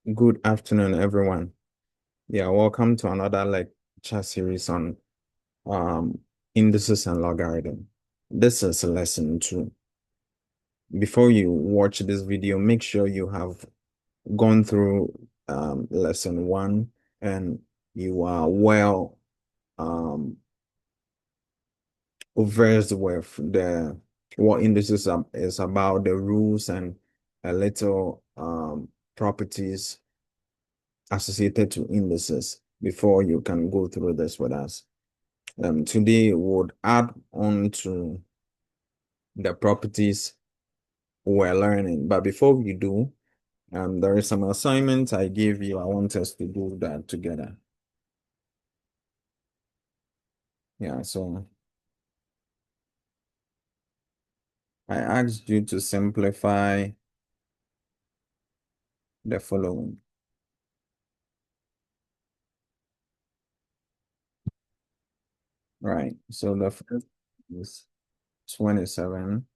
Good afternoon, everyone. Yeah, welcome to another lecture series on um indices and logarithm. This is lesson 2. Before you watch this video, make sure you have gone through lesson 1 and you are well um versed with the what indices is about, the rules and a little properties associated to indices before you can go through this with us. Today would add on to the properties we're learning. But before we do, there is some assignment I gave you. I want us to do that together. Yeah, so I asked you to simplify the following. Right. So the first is 27,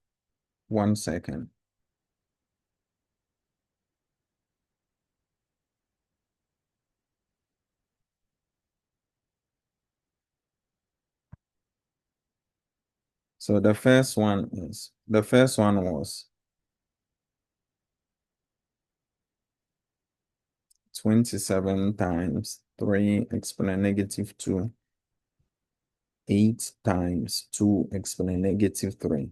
1 second. So the first one was 27 times 3 exponent negative 2, 8 times 2 exponent negative 3.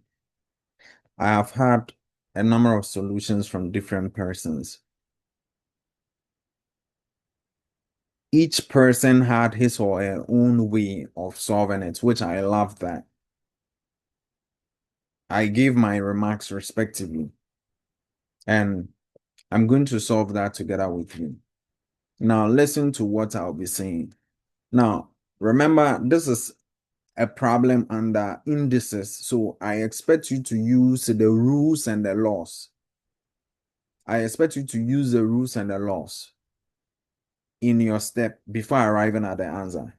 I have had a number of solutions from different persons. Each person had his or her own way of solving it, which I love that. I gave my remarks respectively, and I'm going to solve that together with you. Now, listen to what I'll be saying. Now, remember, this is a problem under indices, so I expect you to use the rules and the laws. I expect you to use the rules and the laws in your step before arriving at the answer.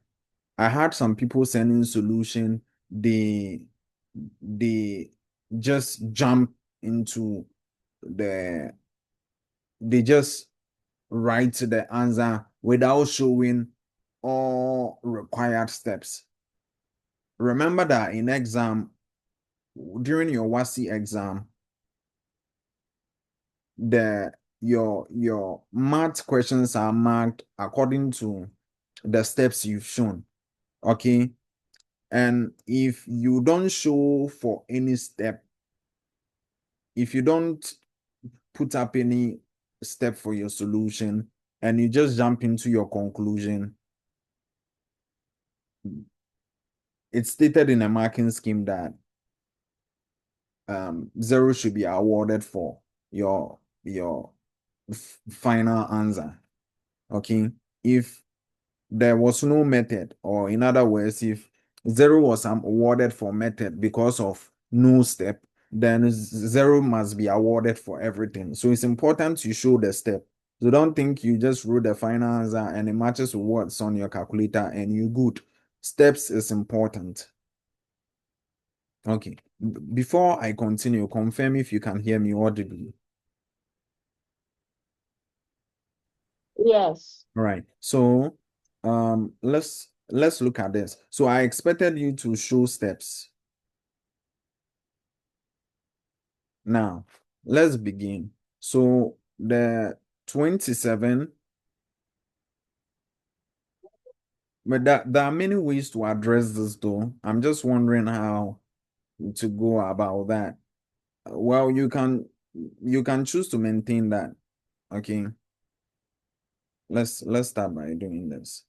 I had some people sending solution, they just jump into the they just write the answer without showing all required steps. Remember that in exam, during your WASI exam, the your math questions are marked according to the steps you've shown. Okay. And if you don't show for any step, if you don't put up any step for your solution and you just jump into your conclusion, it's stated in a marking scheme that 0 should be awarded for your final answer. Okay. If there was no method, or in other words, if 0 was awarded for method because of no step, then 0 must be awarded for everything. So it's important you show the step. So don't think you just wrote the final answer and it matches with what's on your calculator and you good. Steps is important. Okay. Before I continue, confirm if you can hear me audibly. Yes. All right. So let's look at this. So I expected you to show steps. Now, let's begin. So the 27, but there are many ways to address this though. I'm just wondering how to go about that. Well, you can choose to maintain that. Okay. Let's start by doing this.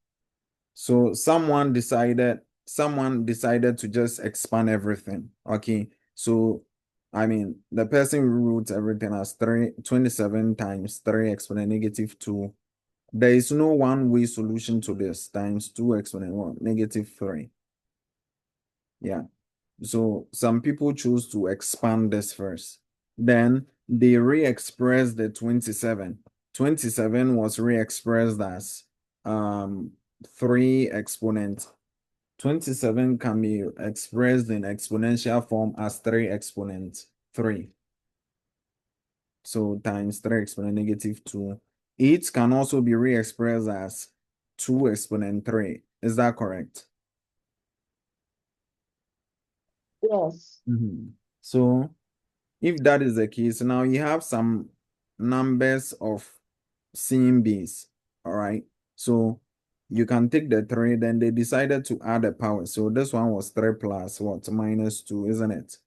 So someone decided to just expand everything. Okay. So I mean the person who wrote everything as 27 times 3 exponent negative 2. There is no one-way solution to this times 2 exponent 1 negative 3. Yeah. So some people choose to expand this first. Then they re-express the 27. 27 was re-expressed as 3 exponent. 27 can be expressed in exponential form as 3 exponent 3. So times 3 exponent negative 2. 8 can also be re-expressed as 2 exponent 3. Is that correct? Yes. So if that is the case, now you have some numbers of CMBs, all right? So you can take the 3, then they decided to add a power. So this one was 3 plus what? Minus 2, isn't it?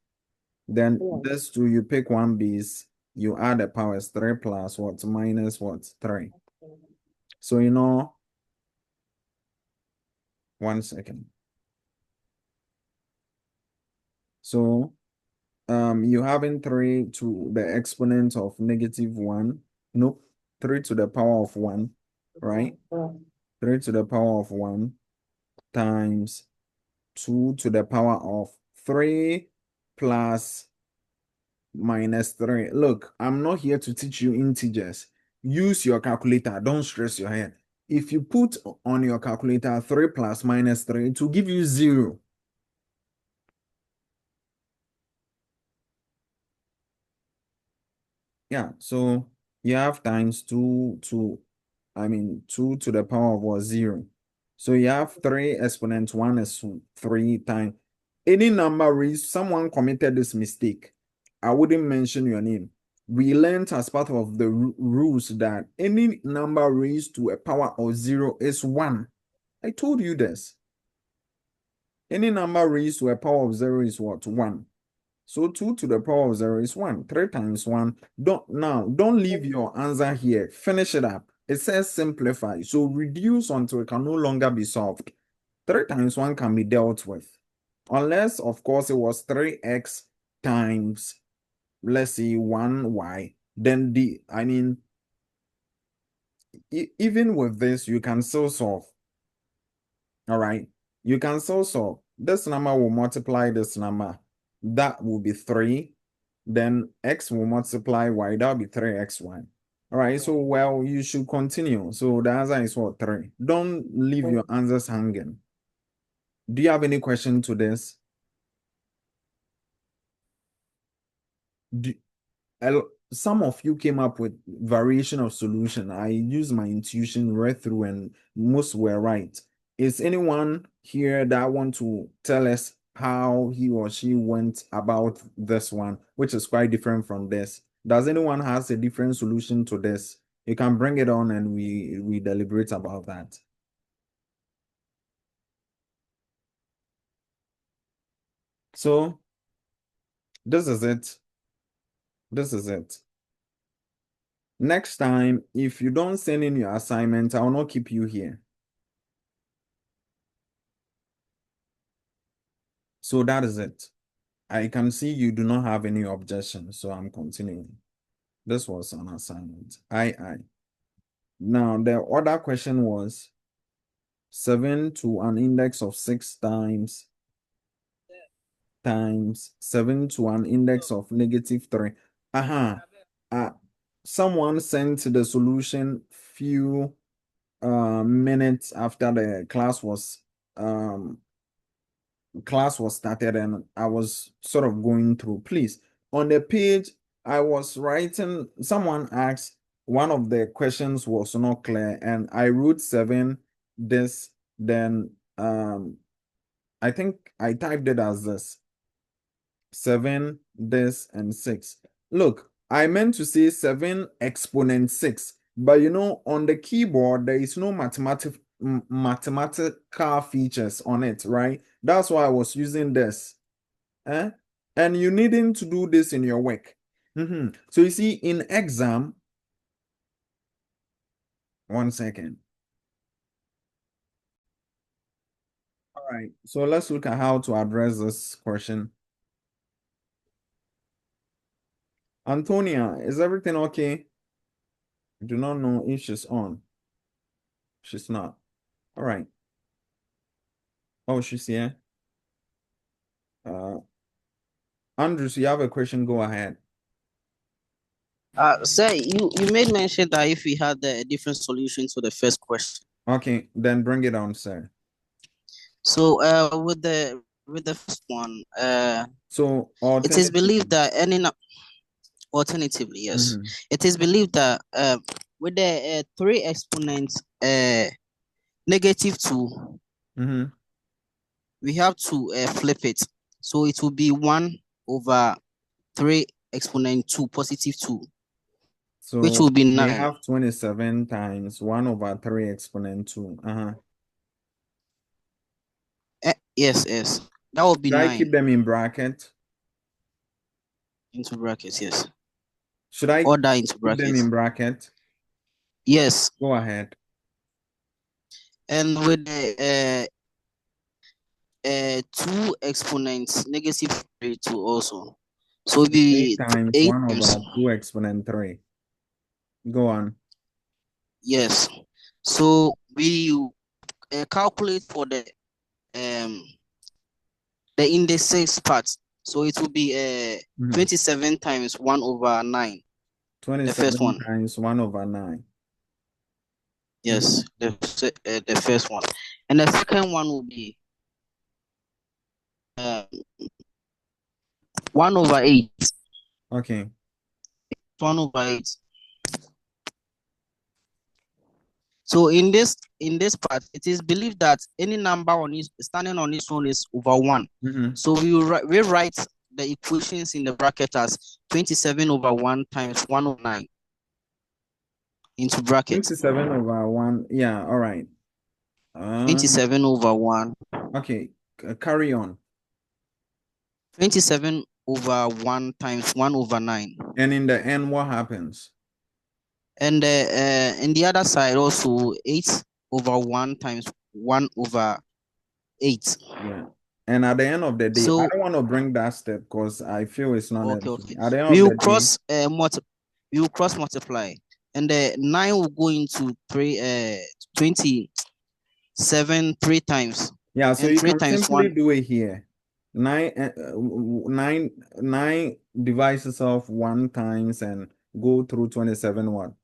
Then Yes. this 2, you pick one base, you add the powers 3 plus what? Minus what? 3. So, 1 second. So you having 3 to the exponent of -1. Nope. 3 to the power of 1, right? 3 to the power of 1 times 2 to the power of 3 plus -3. Look, I'm not here to teach you integers. Use your calculator. Don't stress your head. If you put on your calculator 3 plus -3, it will give you 0. Yeah, so you have times 2 to the power of what? 0. So you have 3 exponents. 1 is 3 times. Any number raised, someone committed this mistake. I wouldn't mention your name. We learned as part of the rules that any number raised to a power of 0 is 1. I told you this. Any number raised to a power of 0 is what? 1. So 2 to the power of 0 is 1. 3 times 1. Don't leave your answer here. Finish it up. It says simplify. So reduce until it can no longer be solved. 3 times 1 can be dealt with. Unless, of course, it was 3x times, let's say, 1y. Then even with this, you can still solve. All right. You can still solve. This number will multiply this number. That will be 3. Then x will multiply y. That will be 3xy. All right. So, well, you should continue. So the answer is what? 3. Don't leave your answers hanging. Do you have any question to this? Do, some of you came up with variation of solution. I used my intuition, read through, and most were right. Is anyone here that want to tell us how he or she went about this one, which is quite different from this? Does anyone has a different solution to this? You can bring it on and we deliberate about that. So this is it. This is it. Next time, if you don't send in your assignment, I will not keep you here. So that is it. I can see you do not have any objection, so I'm continuing. This was an assignment. I. Now, the other question was 7 to an index of 6 times 7 to an index of -3. Someone sent the solution few minutes after the class was started, and I was sort of going through. Please, on the page I was writing, someone asked, one of the questions was not clear, and I wrote 7 this, then I think I typed it as this: 7 this and 6. Look, I meant to say 7 exponent 6, but on the keyboard there is no mathematical features on it, right? That's why I was using this. Eh? And you needing to do this in your work. So you see, in exam, 1 second. All right, so let's look at how to address this question. Antonia, is everything okay? I do not know if she's on. She's not. All right. Oh, she's here. Uh, Andrews, you have a question? Go ahead. Sir, you made mention that if we had a different solution to the first question. Okay, then bring it on, sir. So, with the first one, So, it is believed alternatively. that alternatively, yes, Mhm. it is believed that with the 3 exponents -2, we have to flip it. So it will be 1/3 exponent 2, +2, which So will be we 9. have 27 times 1/3 exponent 2. Yes, yes. That will be Should I 9 keep them in bracket? into brackets, yes. Should I Order into keep them brackets. in bracket? Yes. Go ahead. And with the 2 exponents, -3 too also. So 8 the times 8 times. 1/2 exponent 3. Go on. Yes. So we calculate for um the indices part. So it will be 27 times 1/9. The first 27 one. times 1/9. Yes, the first one. And the second one will be 1/8. Okay. 1/8. So in this part, it is believed that any number on it standing on its own is over 1. So we write the equations in the bracket as 27/1 times 1/9 into bracket. 27/1. Yeah, all right. 27/1. Okay, carry on. 27/1 times 1/9. And in the end, what happens? And in the other side also 8/1 times 1/8. Yeah. And at the end of the day, I So don't want to bring that step because I feel it's not okay, necessary. okay. At the end We of will the day, cross multiply, and the 9 will go into 27 3 times, yeah, so and you 3 can times simply 1 do it here. 9 divides itself 1 times and go through 27 what?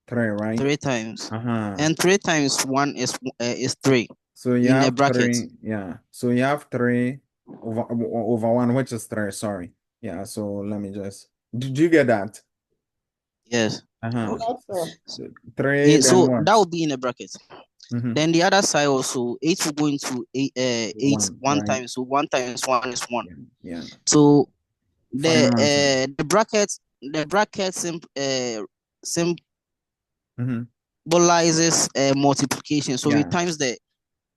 3, right? 3 times, Uh-huh. and 3 times 1 is 3 So you in a have bracket. 3, yeah. So you have 3 over 1, which is 3, sorry. Yeah, so let me just, did you get that? Yes. Uh-huh. Okay. Yes, sir. So 3, then So what? that will be in a bracket. Then the other side also 8 will go into 8 1, 1 right? times. So 1 times 1 is 1. Yeah. So Final answer. the bracket Mm-hmm. symbolizes multiplication. So we Yeah. times the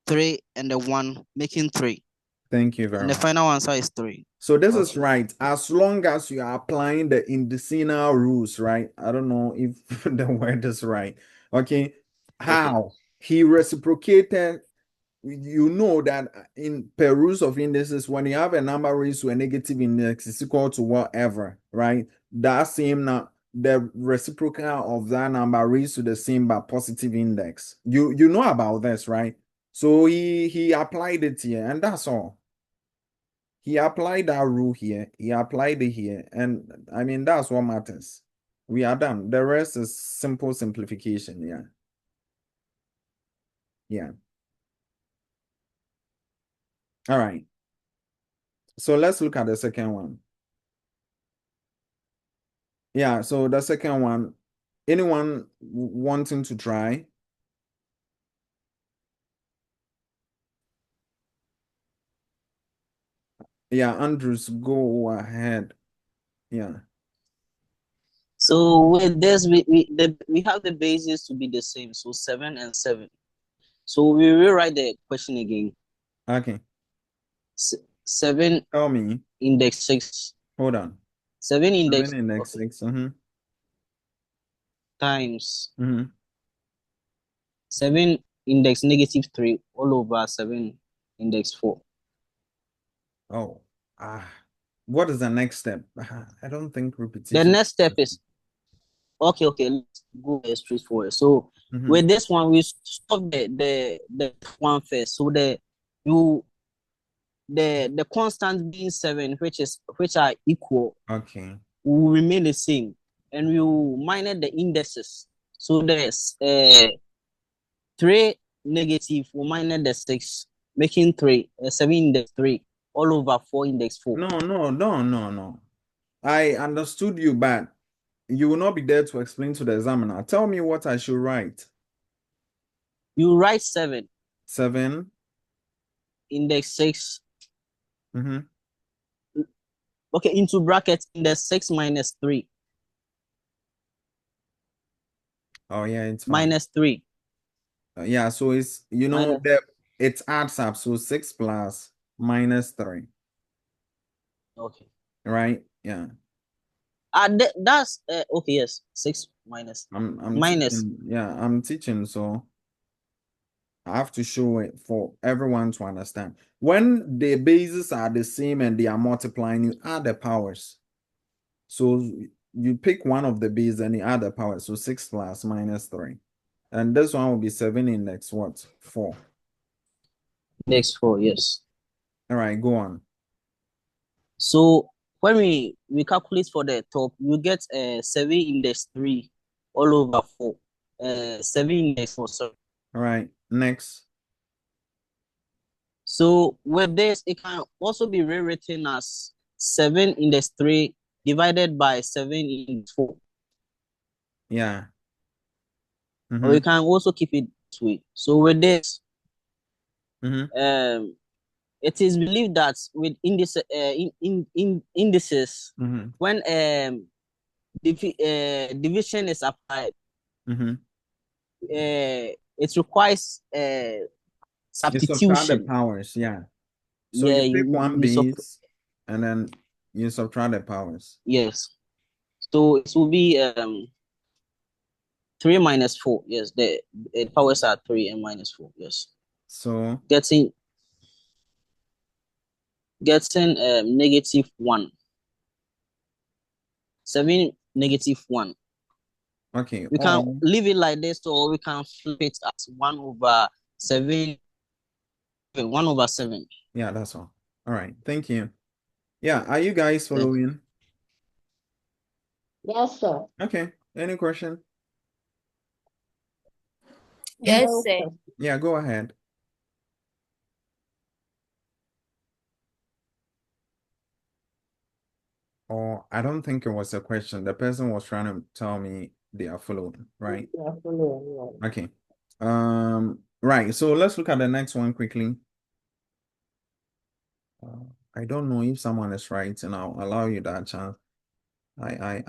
3 and the 1, making 3. Thank you very And the much. final answer is 3. So this is Okay. right. As long as you are applying the indicinal rules, right? I don't know if the word is right. Okay. How? He reciprocated. You know that in per rules of indices, when you have a number raised to a negative index, it's equal to whatever, right? That same now, the reciprocal of that number raised to the same but positive index. You know about this, right? So he applied it here, and that's all. He applied that rule here. He applied it here. And I mean, that's what matters. We are done. The rest is simple simplification. Yeah. Yeah. All right. So let's look at the second one. Yeah. So the second one, anyone wanting to try? Yeah. Andrews, go ahead. Yeah. So with this, we have the bases to be the same. So 7 and 7. So we rewrite the question again. Okay. 7 Tell me. index 6. Hold on. 7 index 7 index 6. times Mm-hmm. 7 index -3 all over 7 index 4. Oh. What is the next step? I don't think The repetition. next step is okay, let's go straight forward. So Mm-hmm. with this one, we stop the one first. So the constant being 7, which are equal, Okay. will remain the same, and we will minus the indices. So there's 3 negative will minus the 6, making 3 7 index 3 all over 4 index 4. No. I understood you, but you will not be there to explain to the examiner. Tell me what I should write. You write 7. 7. Index 6. Mm-hmm. Okay, into brackets, index 6 minus 3. Oh yeah, it's fine. Minus 3. Yeah, so it's Minus. that it adds up. So 6 plus minus 3. Okay. Right? Yeah. That's okay. Yes, 6 minus. I'm Minus. teaching. Yeah, I'm teaching, so I have to show it for everyone to understand. When the bases are the same and they are multiplying, you add the powers. So you pick one of the bases and you add the power. So 6 plus minus 3. And this one will be 7 index what? 4. Index 4. Yes. All right, go on. So when we calculate for the top, you get 7 index 3 all over 4. 7 index 4. Sorry. All right, next. So with this, it can also be rewritten as 7 index 3 divided by 7 index 4. Yeah. Or you can also keep it this way. So with this, it is believed that with indices, when division is applied, it requires substitution. You subtract the powers, yeah. So Yeah, you pick one base and then you subtract the powers. Yes. So it will be 3 minus 4. Yes, the powers are 3 and minus 4. Yes. So getting negative 1. 7 negative 1. Okay. We can leave it like this, or we can flip it as 1 over 7. 1 over 7. Yeah, that's all. All right. Thank you. Yeah. Are you guys following? Yes, sir. Okay. Any question? Yes, sir. Yeah, go ahead. Oh, I don't think it was a question. The person was trying to tell me they are following, right? Yeah, following, yeah. Okay. Right. So let's look at the next one quickly. I don't know if someone is right, and I'll allow you that chance. Right.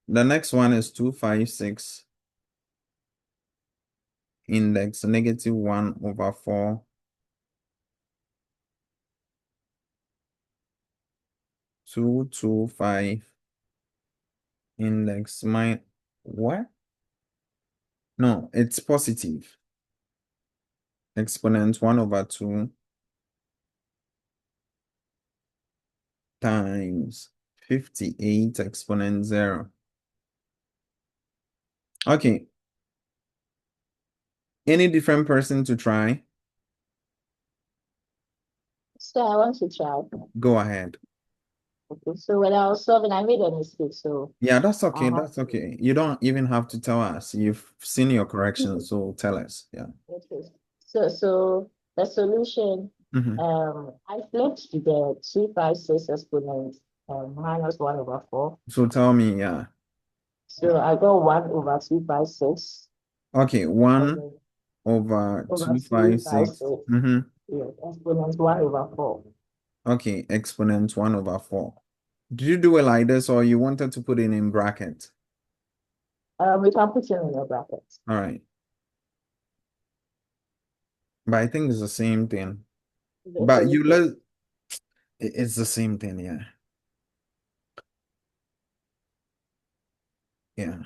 The next one is 256 index negative 1 over 4. 225 index my what? No, it's positive. Exponent 1 over 2 times 58 exponent 0. Okay. Any different person to try? So I want to try. Go ahead. Okay, so when I was solving, I made a mistake. So yeah, that's okay. That's okay. You don't even have to tell us. You've seen your corrections, so tell us. Yeah. Okay. So the solution, I flipped the 256 exponent minus 1 over 4. So tell me, yeah. So I got 1 over 256. Okay, 1 over 256. Yeah, exponent 1 over 4. Okay, exponent 1 over 4. Did you do it like this, or you wanted to put it in bracket? We can put it in a bracket. All right. But I think it's the same thing. But it's the same thing, yeah. Yeah.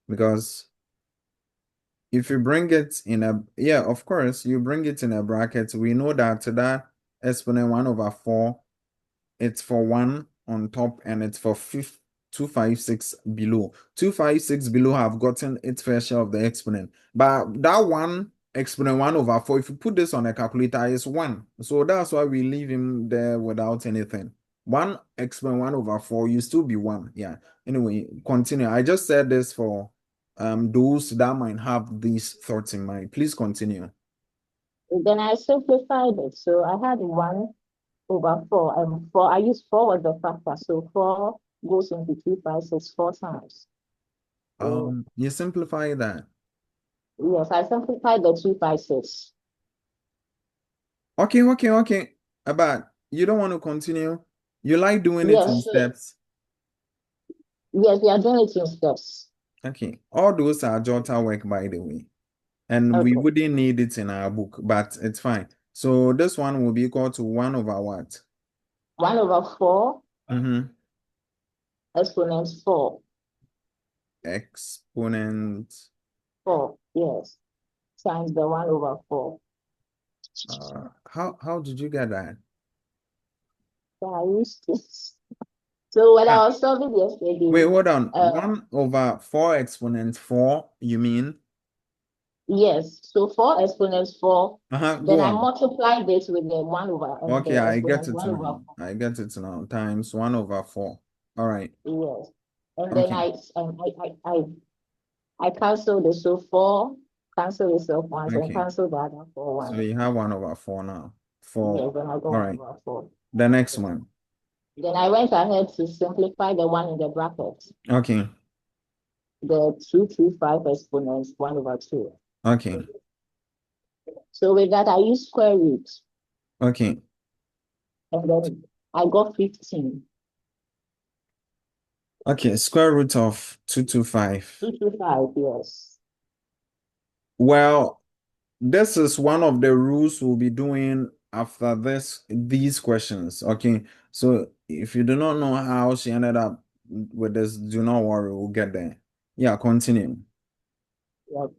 Because if you bring it in of course, you bring it in a bracket. We know that exponent 1 over 4, it's for 1 on top and it's for 256 below. 256 below have gotten its fair share of the exponent. But that one exponent 1 over 4, if you put this on a calculator, is 1. So that's why we leave him there without anything. 1 exponent 1 over 4, you still be 1. Yeah. Anyway, continue. I just said this for those that might have these thoughts in mind. Please continue. Then I simplified it. So I had 1 over 4. And 4, I use 4 as the factor. So 4 goes into 256 4 times. So, You simplify that. yes, I simplified the 256. Okay. But you don't want to continue. You like doing it in Yes, so, steps. yes, we are doing it in steps. Okay. All those are Jota work, by the way. And we Okay. wouldn't need it in our book, but it's fine. So this one will be equal to 1 over what? 1 over 4 Mm-hmm. exponent 4. Exponent. 4, yes, times the 1 over 4. How did you get that? So I used this. So when Ah, I was solving wait, yesterday, hold on. uh, 1 over 4 exponent 4, you mean? yes, so 4 exponent 4, Go then I on. multiplied this with the 1 over Okay, the I get exponent it 1 over now. 4. I get it now. Times 1 over 4. All right. Yes. And then Okay. I cancel this. So 4 cancel itself once and Okay. cancel the other 4 So once. you have 1 over 4 now. 4. Yes, then I go All 1 right. over 4. The next one. Then I went ahead to simplify the 1 in the bracket. Okay. The 225 exponents 1 over 2. Okay. So with that, I use square root. Okay. And then I got 15. Okay. Square root of 225. 225, yes. Well, this is one of the rules we'll be doing after these questions. Okay. So if you do not know how she ended up with this, do not worry, we'll get there. Yeah, continue. Yep.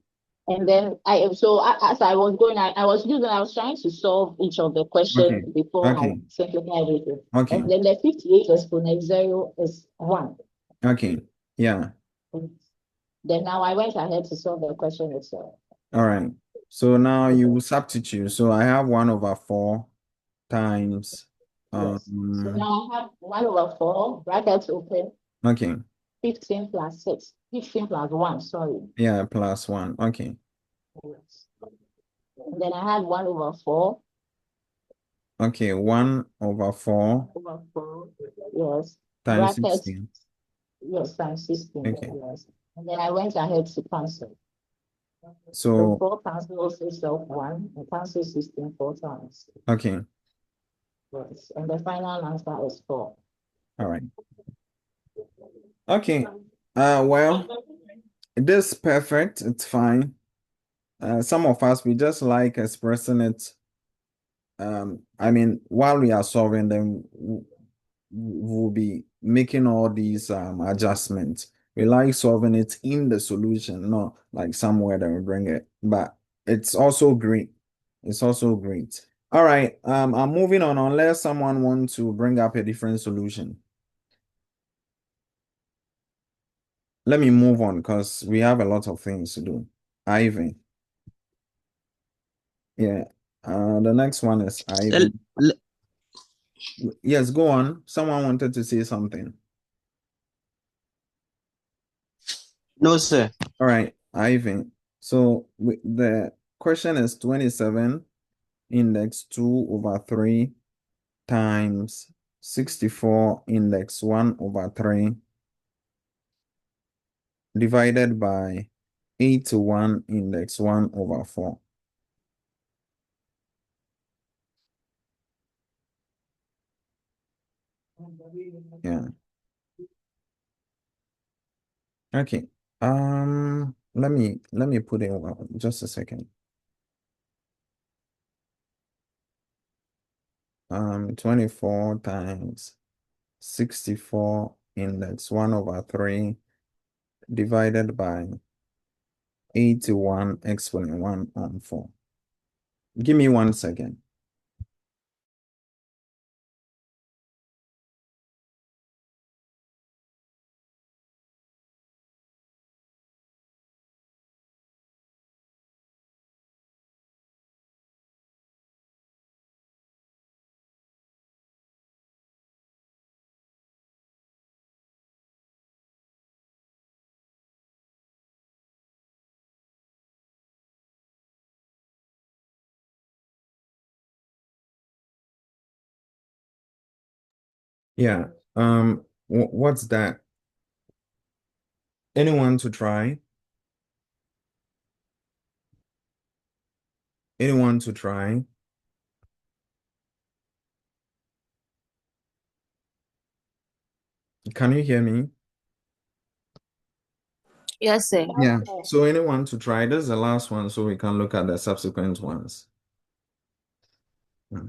And then as I was going, I was trying to solve each of the Okay. questions before I Okay. simplify everything. Okay. And then the 58 exponent 0 is 1. Okay. Yeah. Then now I went ahead to solve the question itself. All right. So now you Okay. will substitute. So I have 1 over 4 times Yes. So um now I have 1 over 4, brackets open, okay. 15 plus 6, 15 plus 1, sorry. Yeah, plus 1. Okay. Yes. And then I had 1 over 4. Okay, 1 over 4 Over 4, yes. times Brackets, 16. yes, times 16, Okay. yes. And then I went ahead to cancel. So So 4 cancels itself 1, and cancel 16 4 times. okay. Yes. And the final answer is 4. All right. Okay. Well, this is perfect. It's fine. Some of us we just like expressing it. I mean, while we are solving them, we'll be making all these adjustments. We like solving it in the solution, not like somewhere that we bring it. But it's also great. It's also great. All right. I'm moving on unless someone wants to bring up a different solution. Let me move on because we have a lot of things to do. Ivan. Yeah. The next one is L- Ivan. l- Yes, go on. Someone wanted to say something. No, sir. All right, Ivan. So the question is 27 index 2 over 3 times 64 index 1 over 3 divided by 81 index 1 over 4. Yeah. Okay. Let me put in just a second. 24 times 64 index 1 over 3 divided by 81 exponent 1 on 4. Give me 1 second. Yeah. What's that? Anyone to try? Anyone to try? Can you hear me? Yes, sir. Yeah. So anyone to try? This is the last one, so we can look at the subsequent ones. Hmm.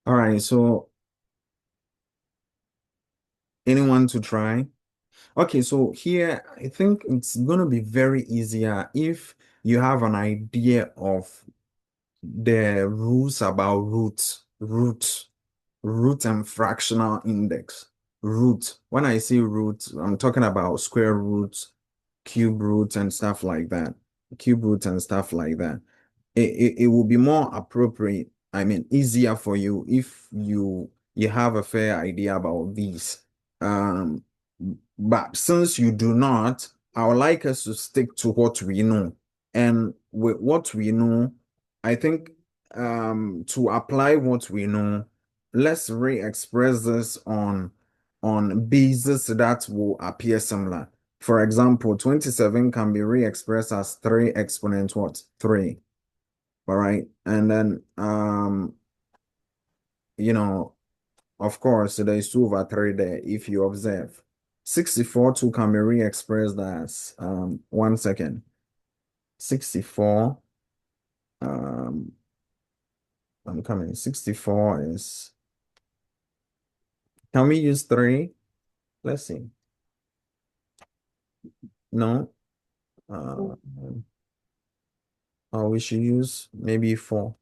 All right. So anyone to try? Okay. So here, I think it's gonna be very easier if you have an idea of the rules about root and fractional index. Root. When I say root, I'm talking about square root, cube root, and stuff like that. Cube root and stuff like that. It will be more appropriate, I mean, easier for you if you have a fair idea about these. Um, but since you do not, I would like us to stick to what we know. And with what we know, I think to apply what we know, let's re-express this on bases that will appear similar. For example, 27 can be re-expressed as 3 exponent what? 3. All right. And then you know, of course, there is 2 over 3 there if you observe. 64 too can be re-expressed as 1 second. 64 um I'm coming. 64 is, can we use 3? Let's see. No. Uh we should use maybe 4.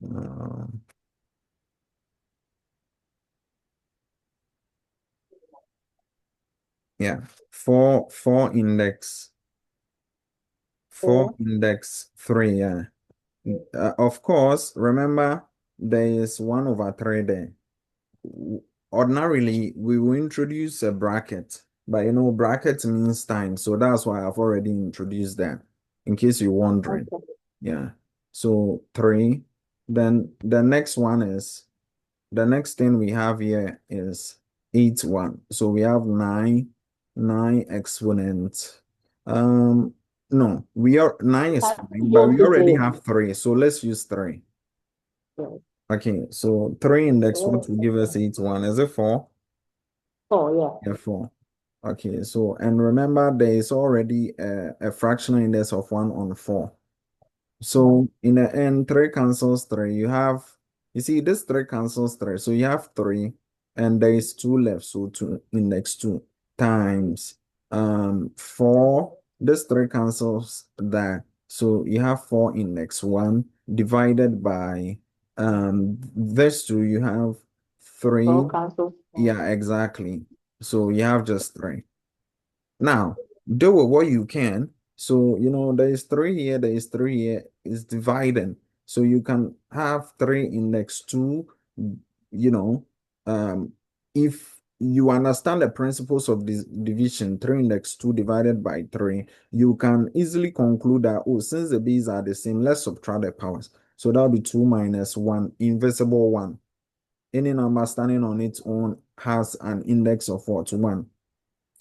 Um yeah. 4 index. 4 Four. index 3, yeah. Of course, remember there is 1 over 3 there. Ordinarily, we will introduce a bracket, but bracket means time, so that's why I've already introduced that, in case you're wondering. Okay. Yeah. So 3. Then the next thing we have here is 8, 1. So we have 9 exponent. No, we are 9 is Can fine, we but just we be already clear? have 3. So let's use 3. Yes. Okay, so 3 index what will give us Okay. 8, 1? Is it 4? Oh, yeah. Yeah, 4. Okay, so and remember there is already a fractional index of 1 on 4. Mm. So in the end, 3 cancels 3. You see, this 3 cancels 3. So you have 3, and there is 2 left. So 2 index 2 times 4. This 3 cancels that. So you have 4 index 1 divided by this 2. You have 3. Four cancel. Yeah, exactly. So you have just 3. Now, do with what you can. So, there is 3 here, there is 3 here, it's dividing. So you can have 3 index 2, you know, um, if you understand the principles of this division, 3 index 2 divided by 3, you can easily conclude that, oh, since the b's are the same, let's subtract the powers. So that'll be 2 minus 1, invisible 1. Any number standing on its own has an index of what? 1.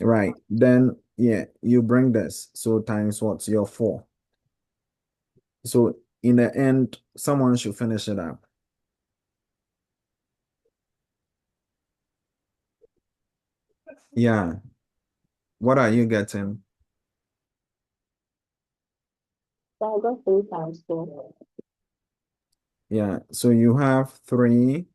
Right. Then, yeah, you bring this. So times what's your 4. So in the end, someone should finish it up. Yeah. What are you getting? So I got 3 times 4. Yeah. So you have 3.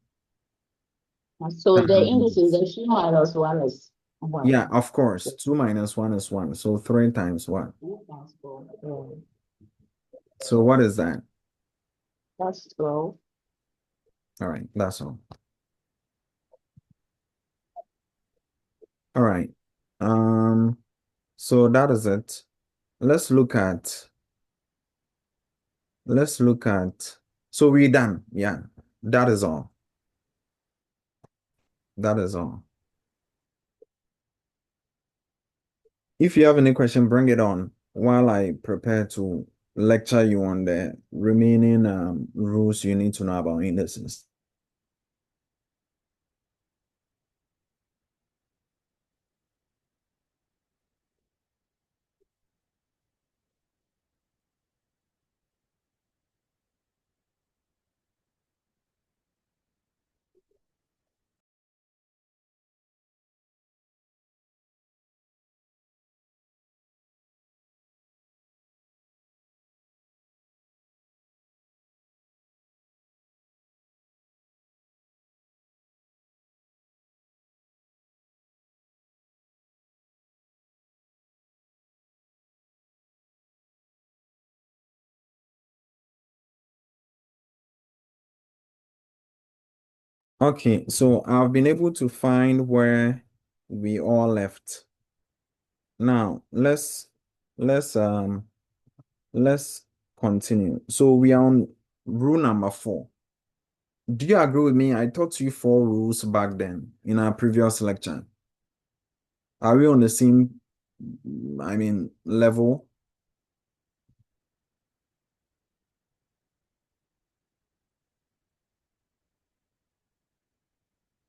So the indices, times- the 2 minus 1 is 1. Yeah, of course. 2 minus 1 is 1. So 3 times 1. 3 times 4. Yeah. So what is that? That's 12. All right. That's all. All right. Um, so that is it. Let's look at, so we're done. Yeah. That is all. That is all. If you have any question, bring it on. while I prepare to lecture you on the remaining rules you need to know about indices. Okay, so I've been able to find where we all left. Now let's continue. So we are on rule number 4. Do you agree with me? I taught you 4 rules back then in our previous lecture. Are we on the same, level?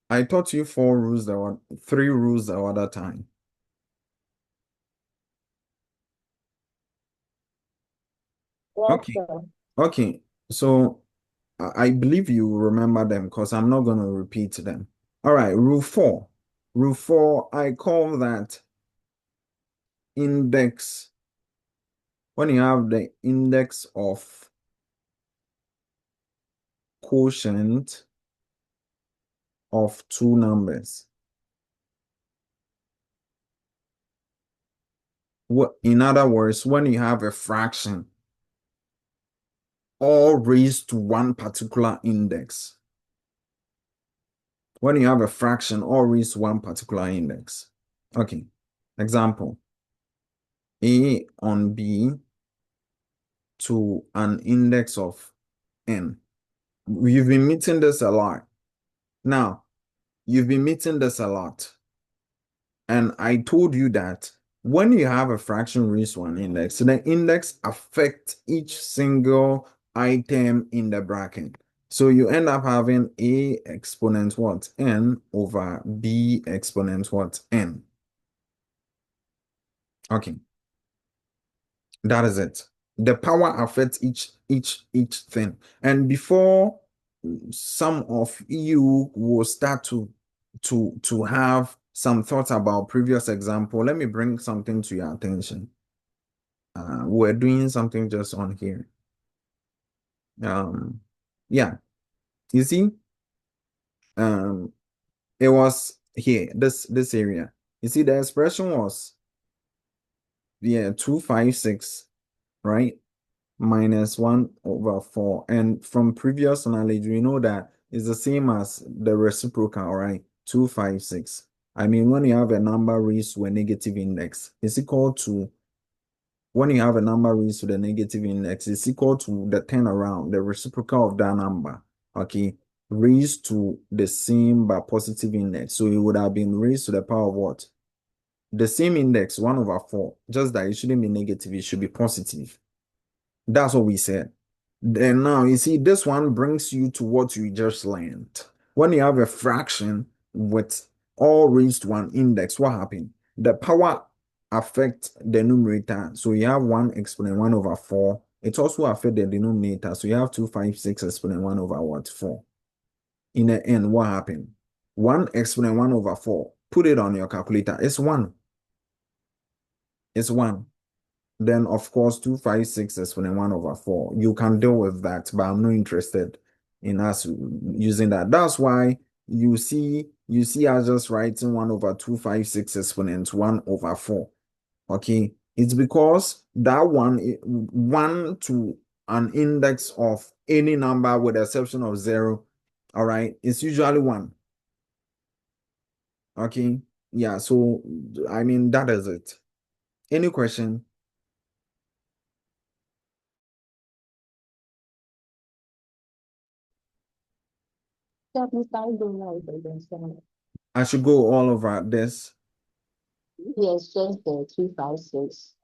I taught you 4 rules, there were 3 rules the other time. Yes, Okay. sir. Okay. So I believe you remember them because I'm not going to repeat them. All right. Rule 4. Rule 4, I call that index. When you have the index of quotient of 2 numbers. In other words, when you have a fraction all raised to one particular index. When you have a fraction all raised to one particular index. Okay. Example. A on B to an index of n. You've been meeting this a lot. Now, you've been meeting this a lot. And I told you that when you have a fraction raised to an index, the index affects each single item in the bracket. So you end up having A exponent what? N over B exponent what? N. Okay. That is it. The power affects each thing. And before some of you will start to have some thoughts about previous example, let me bring something to your attention. We're doing something just on here. Yeah, you see, it was here, this area. You see, the expression was 256, right? Minus 1 over 4. And from previous knowledge, we know that it's the same as the reciprocal, right? 256. I mean, when you have a number raised to a negative index, it's equal to, when you have a number raised to the negative index, it's equal to the turnaround, the reciprocal of that number, okay? Raised to the same but positive index. So it would have been raised to the power of what? The same index, 1 over 4, just that it shouldn't be negative, it should be positive. That's what we said. Then now you see this one brings you to what you just learned. When you have a fraction with all raised to an index, what happened? The power affects the numerator. So you have 1 exponent 1 over 4. It also affects the denominator. So you have 256 exponent 1 over what? 4. In the end, what happened? 1 exponent 1 over 4. Put it on your calculator. It's 1. It's 1. Then, of course, 256 exponent 1 over 4. You can deal with that, but I'm not interested in us using that. That's why you see us just writing 1 over 256 exponent 1 over 4. Okay. It's because that 1 to an index of any number with the exception of 0. All right. It's usually 1. Okay. Yeah. So, I mean, that is it. Any question? Yeah, please, I don't know if I can send it. I should go all over this. Yes, just the 256.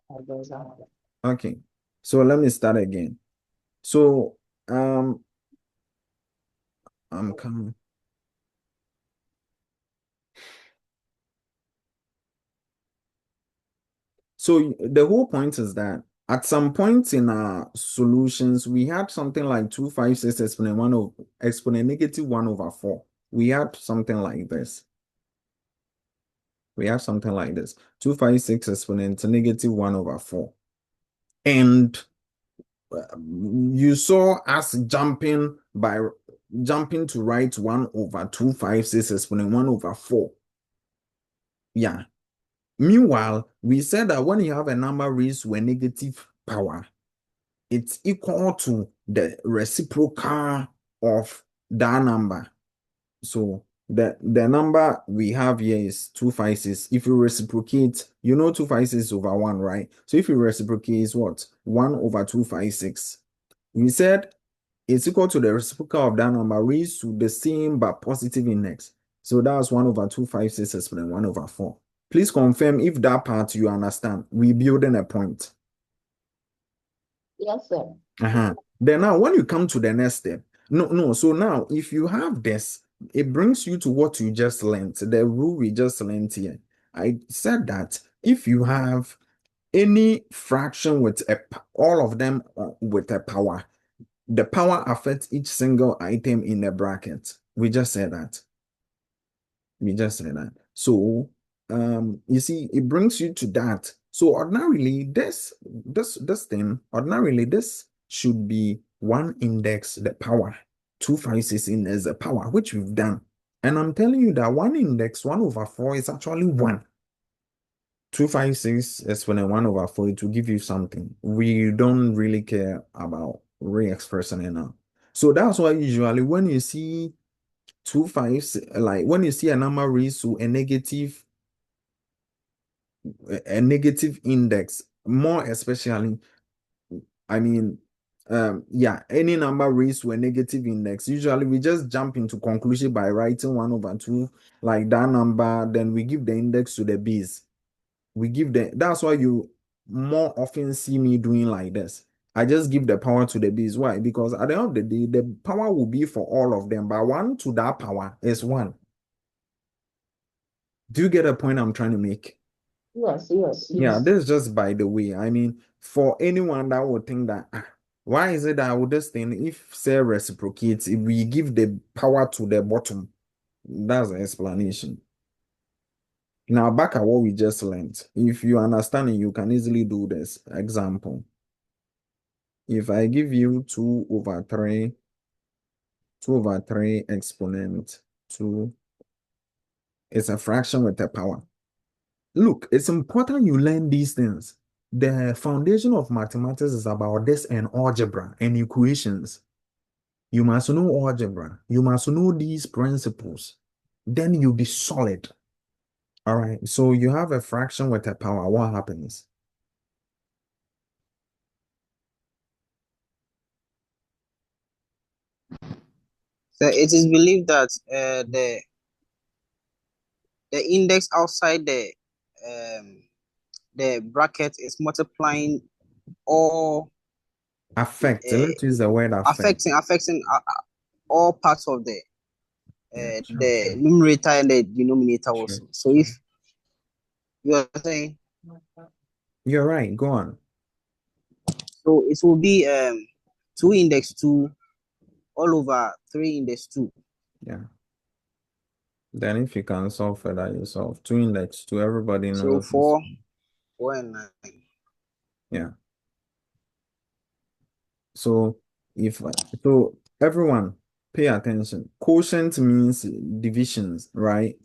Okay. So let me start again. So I'm coming. So the whole point is that at some point in our solutions, we had something like 256 exponent one over exponent negative 1/4. We had something like this. We have something like this. 256 exponent negative 1/4. And you saw us jumping to write 1/256 exponent 1/4. Yeah. Meanwhile, we said that when you have a number raised to a negative power, it's equal to the reciprocal of that number. So the number we have here is 256. If you reciprocate, 256 over 1, right? So if you reciprocate, is what? 1/256. We said it's equal to the reciprocal of that number raised to the same but positive index. So that's 1/256 exponent 1/4. Please confirm if that part you understand. We're building a point. Yes, sir. Then now, when you come to the next step, no. So now, if you have this, it brings you to what you just learned, the rule we just learned here. I said that if you have any fraction with all of them with a power, the power affects each single item in the bracket. We just said that. We just said that. So, you see, it brings you to that. So ordinarily, this should be one index, the power. 256 in as a power, which we've done. And I'm telling you that one index, 1/4, is actually 1. 256 exponent 1/4, it will give you something. We don't really care about re-expressing it now. So that's why usually when you see 256, like when you see a number raised to a negative index, more especially, I mean, yeah, any number raised to a negative index, usually we just jump into conclusion by writing 1/2 like that number, then we give the index to the base. That's why you more often see me doing like this. I just give the power to the base. Why? Because at the end of the day, the power will be for all of them, but 1 to that power is 1. Do you get a point I'm trying to make? Yes. Yeah, this is just by the way. I mean, for anyone that would think that, why is it that with this thing, if say reciprocates, if we give the power to the bottom, that's the explanation. Now, back at what we just learned. If you understand it, you can easily do this. Example. If I give you 2/3 exponent 2, it's a fraction with a power. Look, it's important you learn these things. The foundation of mathematics is about this and algebra and equations. You must know algebra. You must know these principles. Then you'll be solid. All right. So you have a fraction with a power. What happens? So it is believed that the index outside the bracket is multiplying all Affect. uh, Let's use the word affect. affecting all parts of Yeah, sure, the sure, numerator and the denominator sure, also. So sure. if you are saying, You're right. Go on. so it will be 2 index 2 all over 3 index 2. Yeah. Then if you can solve for that yourself, 2 index 2, everybody So knows this. 4 and 9. Yeah. So if so everyone pay attention. Quotient means divisions, right?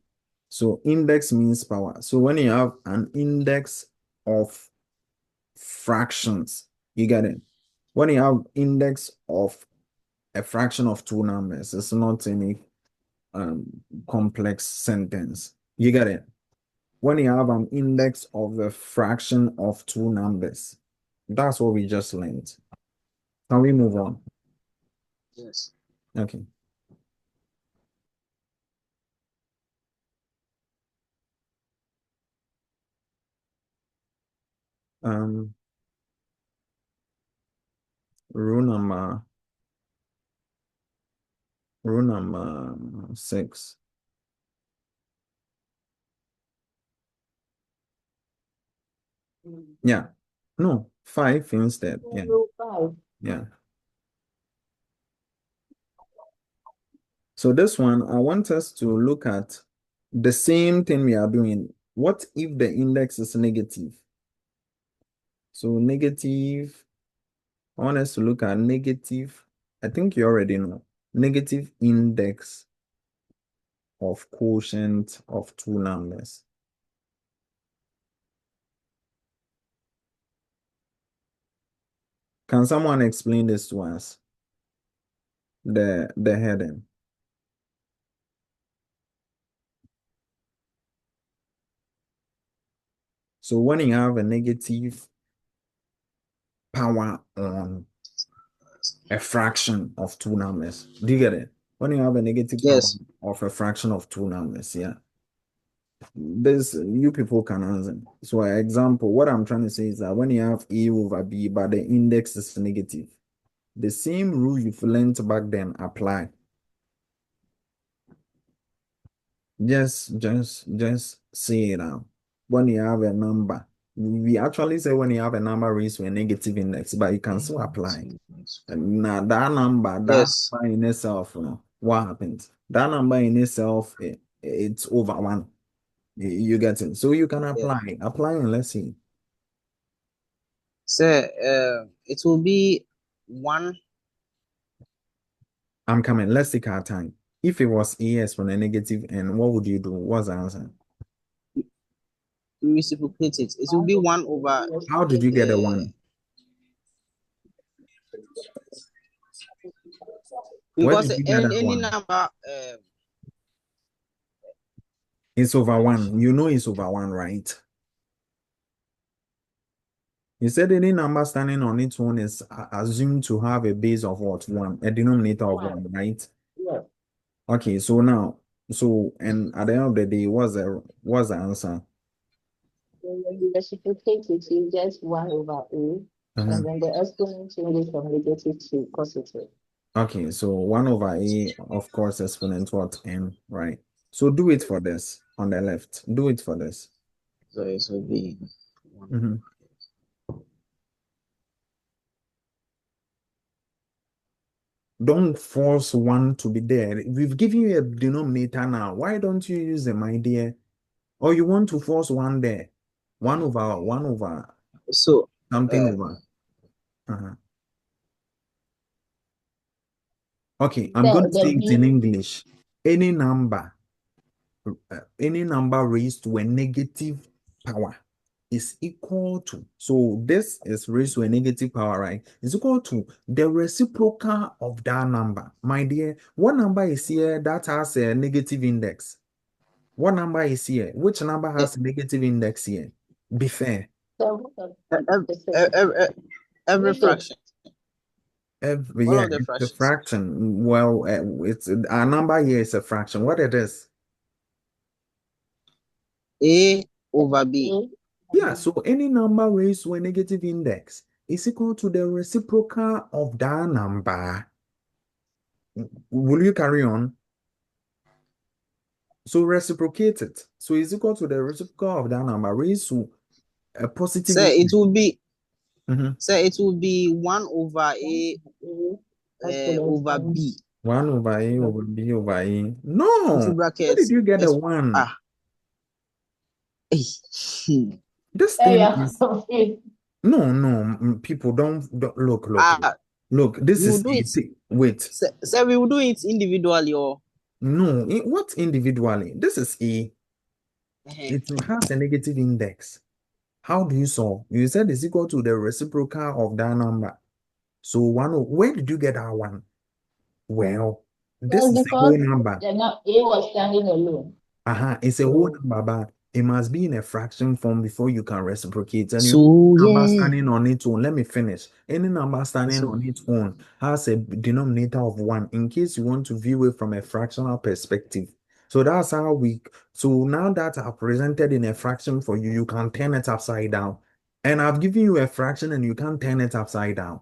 So index means power. So when you have an index of fractions, you get it. When you have index of a fraction of two numbers, it's not any um, complex sentence. You get it. When you have an index of a fraction of two numbers, that's what we just learned. Can we move on? Yes. Okay. Um, rule number 6. Yeah. No, 5 instead. Yeah. Rule 5. Yeah. So this one, I want us to look at the same thing we are doing. What if the index is negative? So negative, I want us to look at negative. I think you already know. Negative index of quotient of two numbers. Can someone explain this to us? The heading. So when you have a negative power on a fraction of two numbers, do you get it? When you have a negative power Yes. of a fraction of two numbers, yeah. This you people can answer. So example, what I'm trying to say is that when you have A over B, but the index is negative, the same rule you've learned back then apply. Just say it out. When you have a number, we actually say when you have a number raised to a negative index, but you can still apply. Now that Yes. number in itself, what happens? That number in itself, it's over 1. You get it. So you can Yeah. apply and let's see. So it will be 1. I'm coming. Let's take our time. If it was AS from a negative n, what would you do? What's the answer? Reciprocate it. It will be 1 over. How did you get a 1? Where Because did you get that any 1? number. It's over 1. You know it's over 1, right? You said any number standing on its own is assumed to have a base of what? 1, a denominator of 1, right? Yeah. Okay, so now, and at the end of the day, what's the answer? When you reciprocate it, you get 1 over A, Uh-huh. and then the exponent changes from negative to positive. Okay, so 1 over A, of course, exponent what? N, right? So do it for this on the left. Do it for this. So it will be 1. Mhm. Don't force 1 to be there. We've given you a denominator now. Why don't you use them, my dear? Or you want to force 1 there? 1 over So something over. Uh-huh. Okay, I'm going to say The it in B, English. Any number, any number raised to a negative power is equal to, so this is raised to a negative power, right? It's equal to the reciprocal of that number. My dear, what number is here that has a negative index? What number is here? Which number has a negative index here? Be fair. so every fraction. All Yeah, of the it's a fractions. fraction. Well, it's our number here is a fraction. What it is? A over B. Yeah, so any number raised to a negative index is equal to the reciprocal of that number. Will you carry on? So reciprocate it. So it's equal to the reciprocal of that number raised to a positive Say it index. will be Mhm. say it will be 1 over A over B. 1 over A over B over A. Into No! Where did brackets. you get a 1? Ah. Hmm. This Hey, thing yeah. is no, people don't Ah, look. This we will is do it. wait. Say we will do it individually or No, what individually? This is A. uh-huh. It has a negative index. How do you solve? You said it's equal to the reciprocal of that number. So where did you get that 1? Well, this Well, is a because whole number. the A was standing alone. It's a whole So number, but it must be in a fraction form before you can reciprocate. And you So number yeah. standing on its own. Let me finish. Any number standing So on its own has a denominator of 1 in case you want to view it from a fractional perspective. So that's how so now that I've presented in a fraction for you, you can turn it upside down. And I've given you a fraction and you can turn it upside down.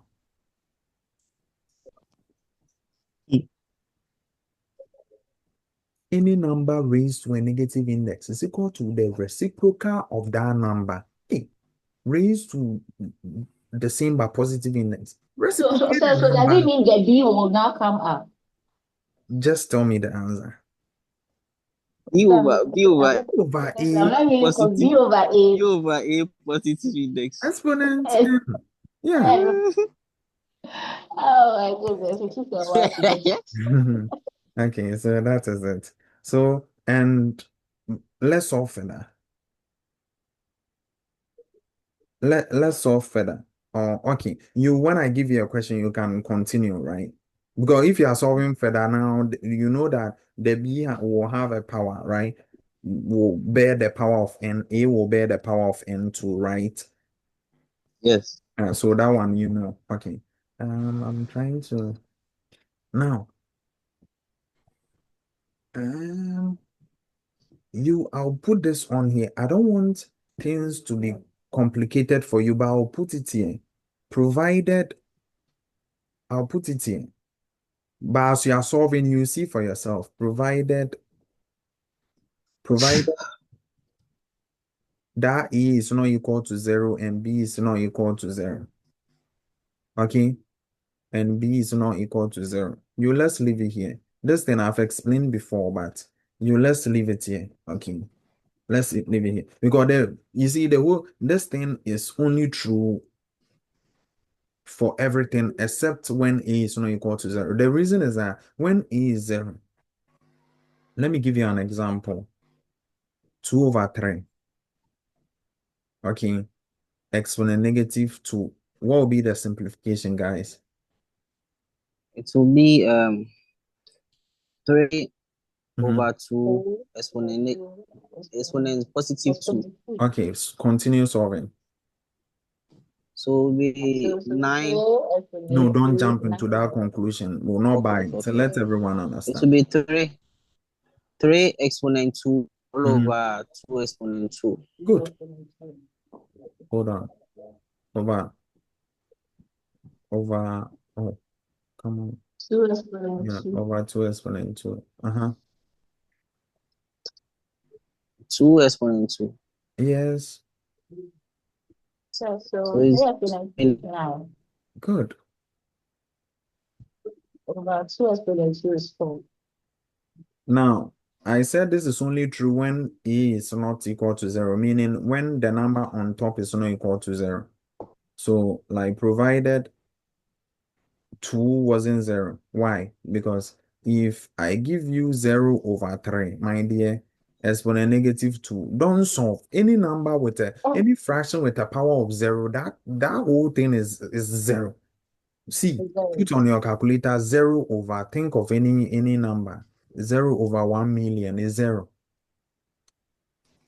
any number raised to a negative index is equal to the reciprocal of that number. Hey, raised to the same but positive index. Reciprocate the So does it number. mean the B will now come up? Just tell me the answer. B over B over Over Because I'm A not really because positive B over B A. over A positive index. exponent And, N. Yeah. oh my goodness, it took a while to get it. Okay, so that is it. So, and let's solve further. Let's solve further. Okay. When I give you a question, you can continue, right? Because if you are solving further now, you know that the B will have a power, right? Will bear the power of N. A will bear the power of N2, right? Yes. So that one, you know. Okay. I'm trying to now. Um, I'll put this on here. I don't want things to be complicated for you, but I'll put it here. Provided, I'll put it here. But as you are solving, you see for yourself. Provided that A is not equal to 0 and B is not equal to 0. Okay? And B is not equal to 0. Let's leave it here. This thing I've explained before, but let's leave it here. Okay. Let's leave it here. Because you see, this thing is only true for everything except when A is not equal to 0. The reason is that when A is 0, let me give you an example. 2 over 3. Okay. Exponent negative 2. What will be the simplification, guys? It will be 3 Mhm. over 2 exponent positive 2. Okay, continue solving. So we 9. No, don't jump into that conclusion. We'll not Okay, buy okay, it. So okay. let everyone It will understand. be 3 exponent 2 all Mhm. over 2 exponent 2. Good. Hold on. Over, oh, come on. 2 exponent Yeah, 2. over 2 exponent 2. 2 exponent 2. Yes, So So 3 it's exponent 2 is 9. good. Over 2 exponent 2 is 4. Now, I said this is only true when A is not equal to 0, meaning when the number on top is not equal to 0. So, like, provided 2 wasn't 0. Why? Because if I give you 0 over 3, my dear, exponent negative 2, don't solve any number with any fraction with a power of 0. That whole thing is 0. See, put on your calculator 0 over, think of any number. 0 over 1 million is 0.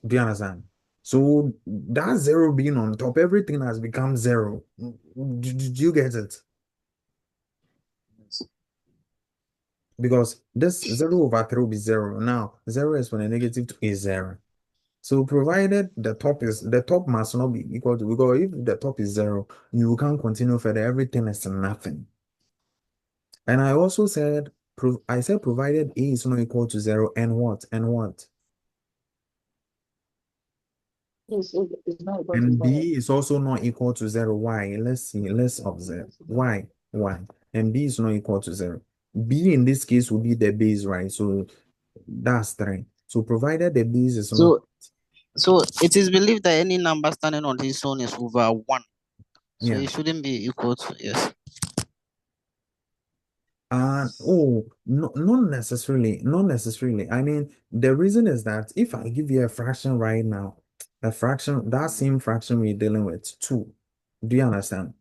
Do you understand? So that 0 being on top, everything has become 0. Do you get it? Because this 0 over 3 will be 0. Now, 0 exponent negative 2 is 0. So provided the top must not be equal to, because if the top is 0, you can't continue further. Everything is nothing. And I also said, provided A is not equal to 0 and what? And what? It's not equal to And 4. B is also not equal to 0. Why? Let's see. Let's observe. Why? Why? And B is not equal to 0. B in this case will be the base, right? So that's 3. So provided the base is not, So it is believed that any number standing on its own is over 1. So yeah. it shouldn't be equal to, yes. Oh, no, not necessarily. Not necessarily. I mean, the reason is that if I give you a fraction right now, that same fraction we're dealing with, 2. Do you understand?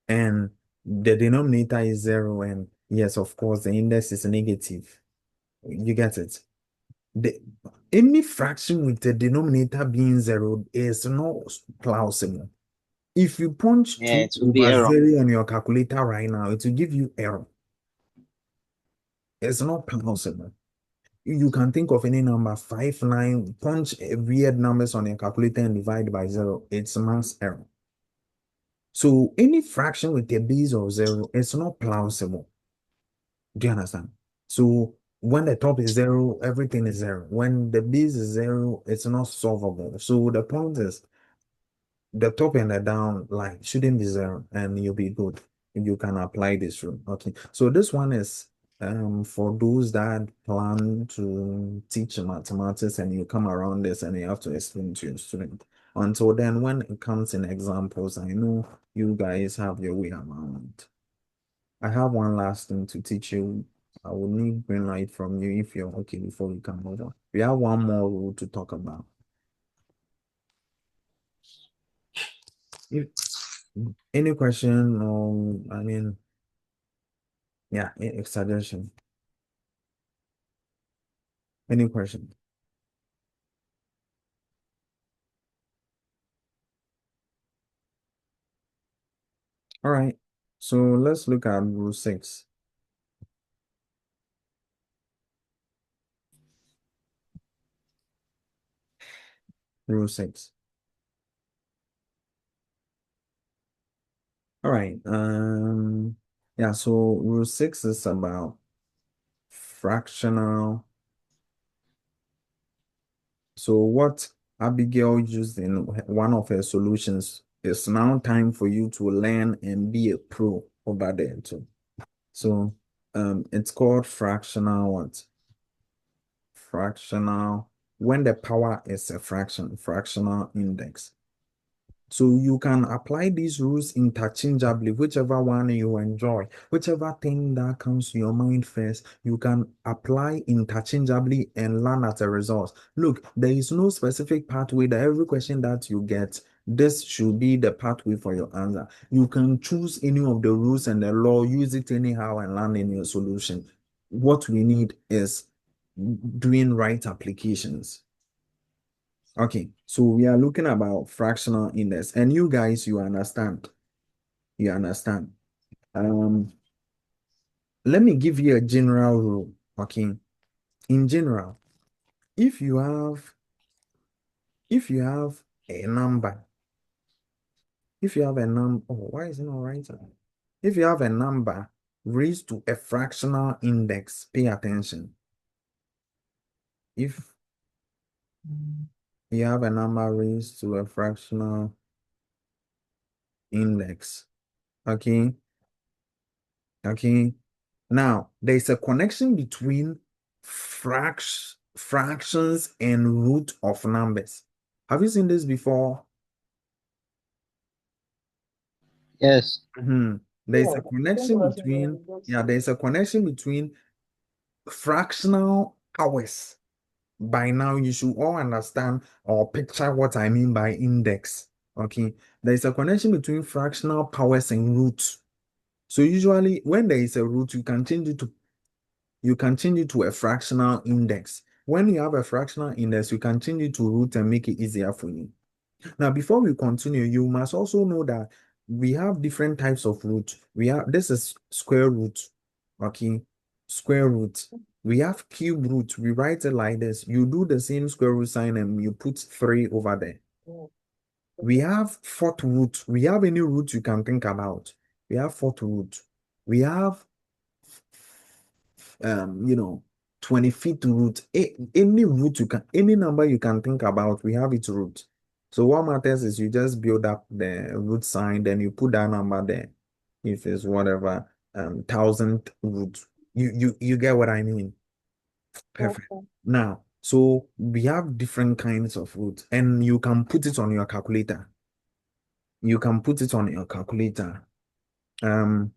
And the denominator is 0, and yes, of course, the index is negative. You get it? The any fraction with the denominator being 0 is not plausible. If you punch Yeah, 2 it will be over error. 0 on your calculator right now, it will give you error. It's not plausible. You can think of any number, 5, 9, punch weird numbers on your calculator and divide by 0. It's mass error. So any fraction with a base of 0, it's not plausible. Do you understand? So when the top is zero, everything is zero. When the base is zero, it's not solvable. So the point is the top and the down line shouldn't be zero, and you'll be good. You can apply this rule. Okay. So this one is for those that plan to teach mathematics and you come around this and you have to explain to your student. Until then, when it comes in examples, I know you guys have your way around. I have one last thing to teach you. I will need green light from you if you're okay before we come over. We have one more rule to talk about. If any question or I mean, yeah, any suggestion. Any question? All right. So let's look at rule 6. Rule 6. All right. Yeah, so rule 6 is about fractional. So what Abigail used in one of her solutions, it's now time for you to learn and be a pro over there too. So it's called fractional what? Fractional, when the power is a fraction, fractional index. So you can apply these rules interchangeably, whichever one you enjoy, whichever thing that comes to your mind first, you can apply interchangeably and learn as a result. Look, there is no specific pathway that every question that you get, this should be the pathway for your answer. You can choose any of the rules and the law, use it anyhow and learn in your solution. What we need is doing right applications. Okay, so we are looking about fractional index, and you guys, you understand. You understand. Um, Let me give you a general rule. Okay. In general, if you have a number, if you have a number, oh, why is it not right? If you have a number raised to a fractional index, pay attention. If you have a number raised to a fractional index, okay, okay. Now, there's a connection between fractions and root of numbers. Have you seen this before? Yes. There's Yeah, a I think it connection was in between, the books. yeah, there's a connection between fractional powers. By now, you should all understand or picture what I mean by index. Okay, there's a connection between fractional powers and roots. So usually when there is a root, you can change it to a fractional index. When you have a fractional index, you can change it to root and make it easier for you. Now, before we continue, you must also know that we have different types of root. This is square root, okay? Square root. We have cube root. We write it like this. You do the same square root sign and you put 3 over there. We have fourth root. We have any root you can think about. We have fourth root. We have 25th root. Any root you can, any number you can think about, we have its root. So what matters is you just build up the root sign, then you put that number there. If it's whatever, thousandth root. You get what I mean? Perfect. Okay. Now, so we have different kinds of roots, and you can put it on your calculator. You can put it on your calculator. Um,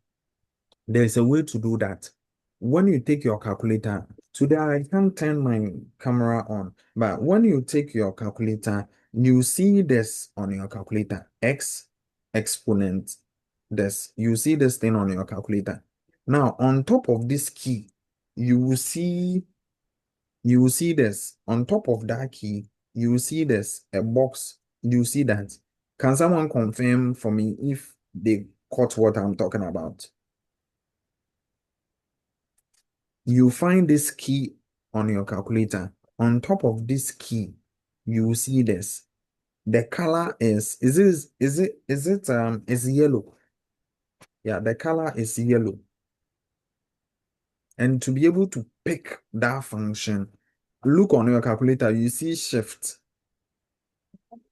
There's a way to do that. When you take your calculator, today I can't turn my camera on, but when you take your calculator, you see this on your calculator, x exponent this. You see this thing on your calculator. Now, on top of this key, you will see this. On top of that key, you will see this, a box. You see that. Can someone confirm for me if they caught what I'm talking about? You find this key on your calculator. On top of this key, you will see this. The color is yellow. Yeah, the color is yellow. And to be able to pick that function, look on your calculator, you see shift.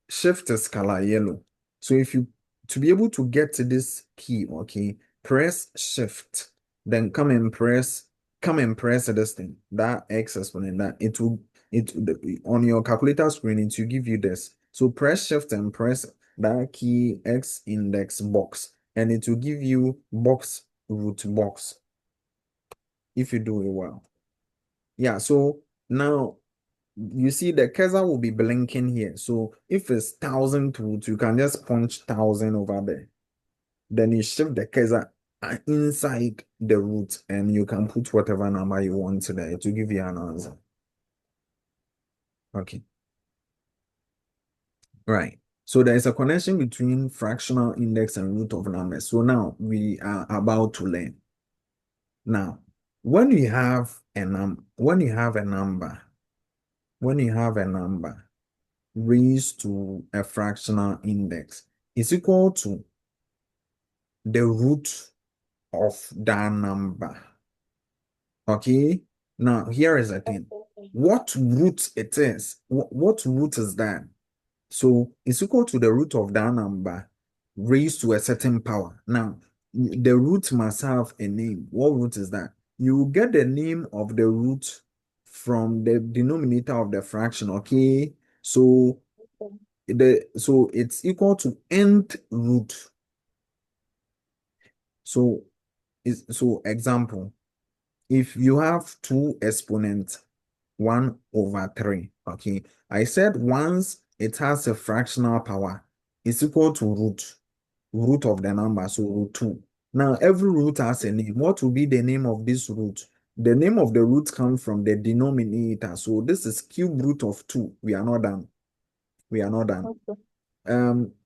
Shift is color yellow. So if you, to be able to get to this key, okay, press shift, then come and press this thing, that X exponent, that on your calculator screen, it will give you this. So press shift and press that key X index box, and it will give you box root box if you do it well. Yeah, so now you see the cursor will be blinking here. So if it's 1,000 roots, you can just punch 1,000 over there. Then you shift the cursor inside the root and you can put whatever number you want there to give you an answer. Okay. Right. So there is a connection between fractional index and root of numbers. So now we are about to learn. Now, when you have a number raised to a fractional index is equal to the root of that number. Okay, now here is the thing. What root it is? What root is that? So it's equal to the root of that number raised to a certain power. Now, the root must have a name. What root is that? You get the name of the root from the denominator of the fraction. Okay, so it's equal to nth root. So example, if you have two exponents, 1/3, okay, I said once it has a fractional power, it's equal to root of the number, so root 2. Now every root has a name. What will be the name of this root? The name of the root comes from the denominator, so this is cube root of 2. We are not done. Okay.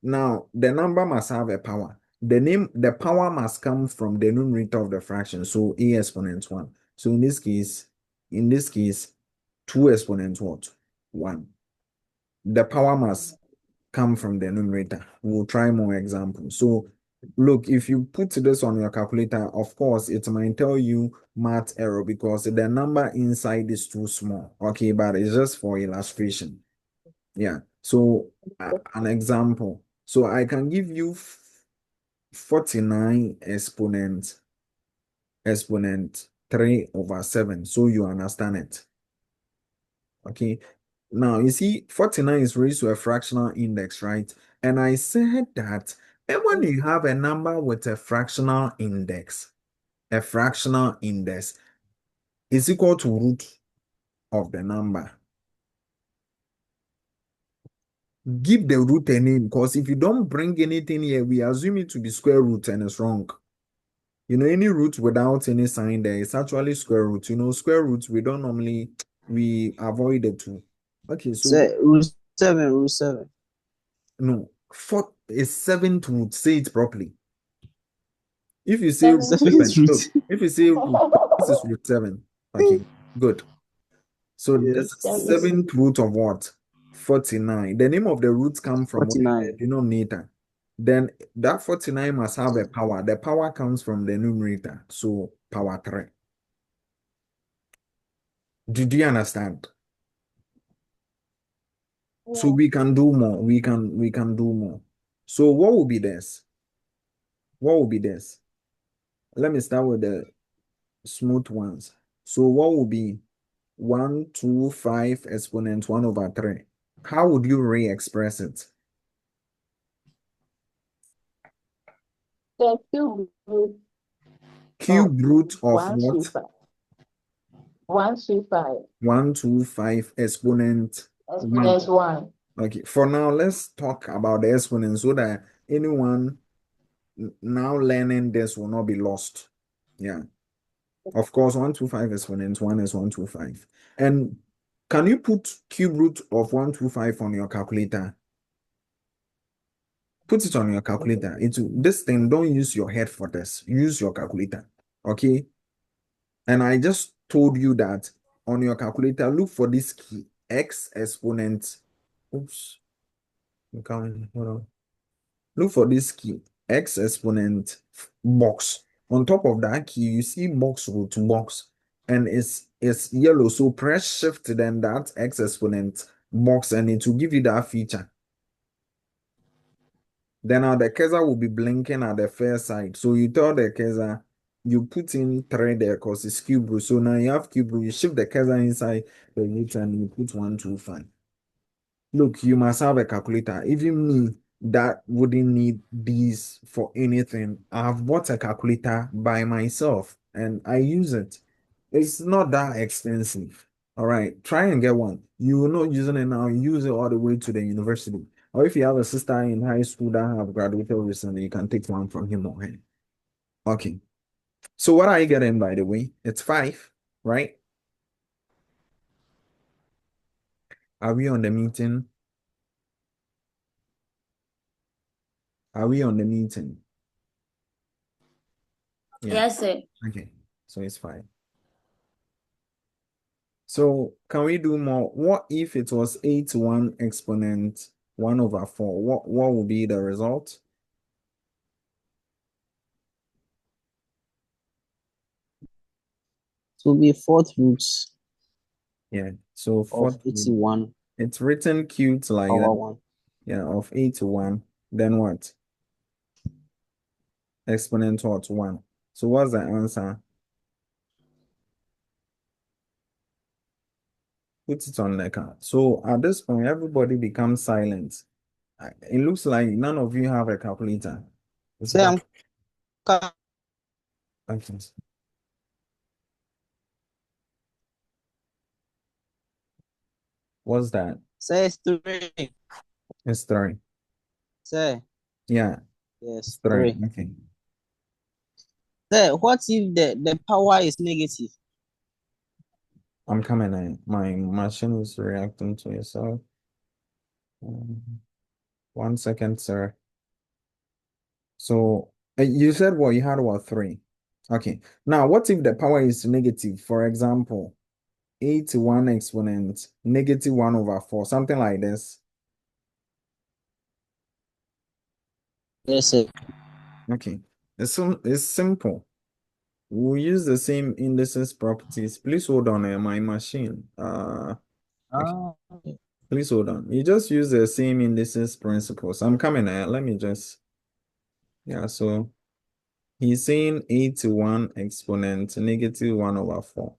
Now the number must have a power. The power must come from the numerator of the fraction, so a exponent 1. So in this case, 2 exponent what? 1. The power must come from the numerator. We'll try more examples. So look, if you put this on your calculator, of course, it might tell you math error because the number inside is too small. Okay, but it's just for illustration. Yeah. So an example. So I can give you 49 exponent 3/7. So you understand it. Okay. Now you see 49 is raised to a fractional index, right? And I said that and when you have a number with a fractional index is equal to root of the number. Give the root a name because if you don't bring anything here, we assume it to be square root and it's wrong. You know, any root without any sign there is actually square root. You know, square roots, we avoid the two. Okay, so Rule 7. no, 4 is seventh root. Say it properly. If you say root 7, Seventh root. look, if you say root, this is root 7. Okay, good. So this is Yes. seventh root of what? 49. The name of the roots come from what? The 49. denominator. Then that 49 must have a power. The power comes from the numerator. So power 3. Do you understand? So we can do more. We can do more. So what will be this? What will be this? Let me start with the smooth ones. So what will be 125 exponent 1/3? How would you re-express it? The cube root Cube root of what? 125. 125. 125 exponent 1. Exponent 1. Okay, for now, let's talk about the exponent so that anyone now learning this will not be lost. Yeah. Of course, 125 exponent 1 is 125. And can you put cube root of 125 on your calculator? Put it on your calculator. This thing, don't use your head for this. Use your calculator. Okay? And I just told you that on your calculator, look for this key, x exponent. Oops. Hold on. Look for this key, x exponent box. On top of that key, you see box root box. and it's yellow. So press shift then that x exponent box and it will give you that feature. Then now the cursor will be blinking at the first side. So you tell the cursor, you put in 3 there because it's cube root. So now you have cube root, you shift the cursor inside the root and you put 125. Look, you must have a calculator. Even me, that wouldn't need these for anything. I've bought a calculator by myself and I use it. It's not that expensive. All right, try and get one. You will not using it now, use it all the way to the university. Or if you have a sister in high school that have graduated recently, you can take one from him or her. Okay. So what are you getting, by the way? It's 5, right? Are we on the meeting? Are we on the meeting? Yeah. Yes, sir. Okay. So it's 5. So can we do more? What if it was 8 to 1 exponent 1 over 4? What will be the result? It will be fourth roots Yeah. So of 4, 81 it's written cute like over that. 1. Yeah, of 8 to 1. Then what? Exponent what? 1. So what's the answer? Put it on the card. So at this point, everybody becomes silent. It looks like none of you have a calculator. It's Say I'm okay. What's that? say it's 3. It's 3. Say Yeah, it's yes, 3. 3. Okay. Say what if the power is negative? I'm coming in. My machine is reacting to itself. 1 second, sir. So you said what you had what 3. Okay. Now, what if the power is negative? For example, 8 to 1 exponent negative 1 over 4, something like this. Yes, sir. Okay. It's simple. We'll use the same indices properties. Please hold on my machine. Okay. Ah, Please hold on. You just use the same indices principles. I'm coming. Let me just, yeah, so he's saying 8 to 1 exponent negative 1 over 4.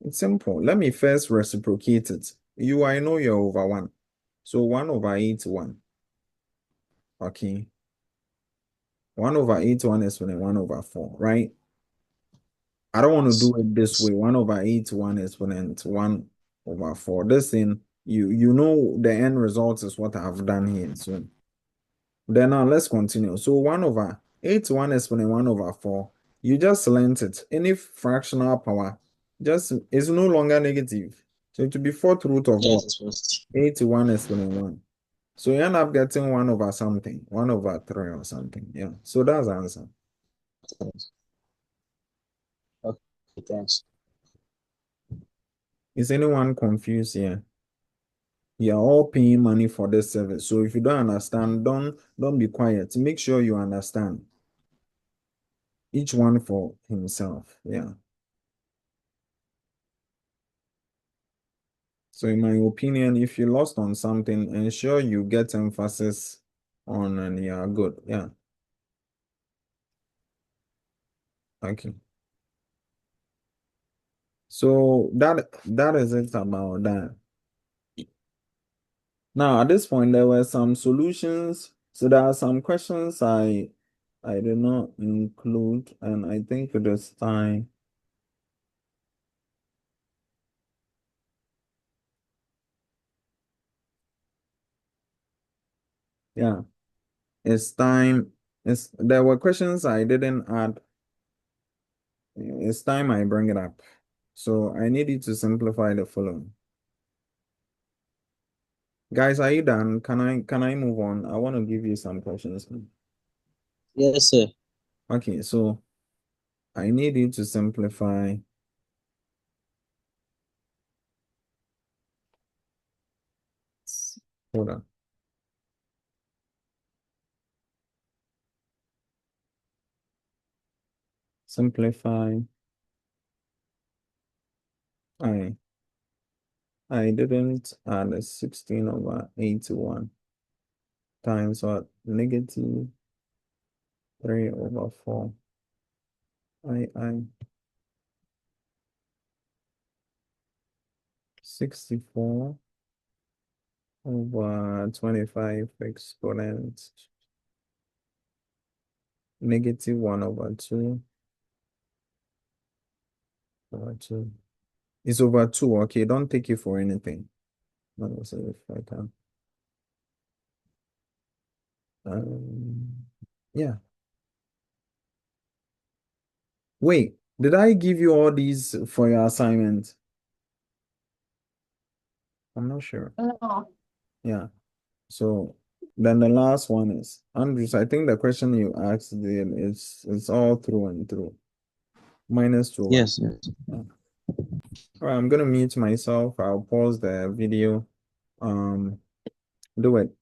It's simple. Let me first reciprocate it. I know you're over 1. So 1 over 8 to 1. Okay. 1 over 8 to 1 exponent 1 over 4, right? I don't want to do it this way. 1 over 8 to 1 exponent 1 over 4. This thing, you know the end result is what I've done here. So then now let's continue. So 1 over 8 to 1 exponent 1 over 4. You just lent it. Any fractional power just is no longer negative. So it will be fourth root of what? yes, first. 8 to 1 exponent 1. So you end up getting 1 over something, 1 over 3 or something. Yeah. So that's the answer. Okay, thanks. Is anyone confused here? You're all paying money for this service. So if you don't understand, don't be quiet. Make sure you understand. Each one for himself. Yeah. So in my opinion, if you lost on something, ensure you get emphasis on and you're good. Yeah. Okay. So that is it about that. Now at this point there were some solutions. So there are some questions I did not include, and I think it is time. Yeah. It's time. There were questions I didn't add. It's time I bring it up. So I need you to simplify the following. Guys, are you done? Can I move on? I want to give you some questions. Yes, sir. Okay, so I need you to simplify. Hold on. Simplify I didn't add a 16 over 81 times what? Negative 3 over 4. I 64 over 25 exponent negative 1 over 2 over 2. It's over 2. Okay, don't take it for anything. Let me see if I can. Yeah. Wait, did I give you all these for your assignment? I'm not sure. No. Yeah. So then the last one is Andrews. I think the question you asked there is it's all through and through. Minus 2 over. Yes, yes. All right, I'm gonna mute myself. I'll pause the video. Do it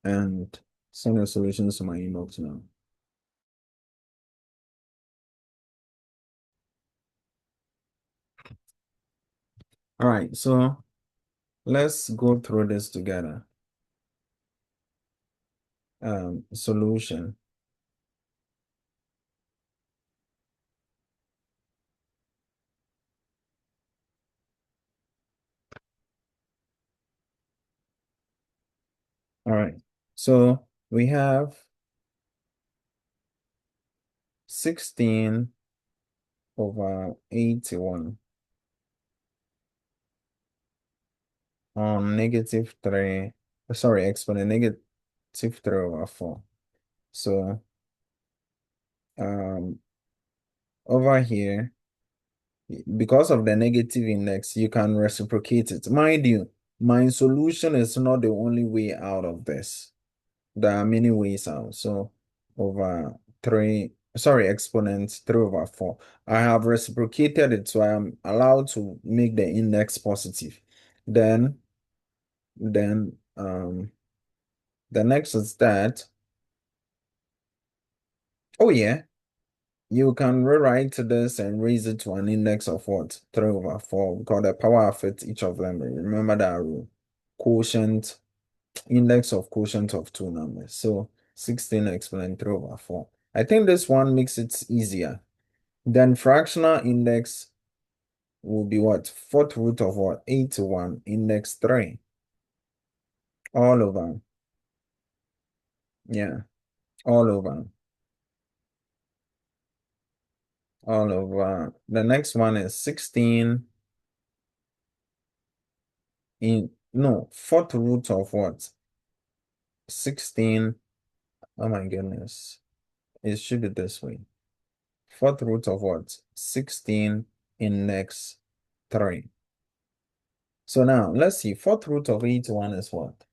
and send the solutions to my inbox now. All right, so let's go through this together. Solution. All right, so we have 16 over 81 on negative 3, sorry, exponent negative 3 over 4. So over here, because of the negative index, you can reciprocate it. Mind you, my solution is not the only way out of this. There are many ways out. So over 3, sorry, exponent 3 over 4. I have reciprocated it, so I am allowed to make the index positive. Then the next is that, oh yeah, you can rewrite this and raise it to an index of what? 3 over 4, because the power of it, each of them, remember that rule. Quotient, index of quotient of two numbers. So 16 exponent 3 over 4. I think this one makes it easier. Then fractional index will be what? Fourth root of what? 81, index 3. All over. Yeah, all over. All over. The next one is 16 in, no, fourth root of what? 16. Oh my goodness. It should be this way. Fourth root of what? 16 index 3. So now let's see. Fourth root of 81 is what?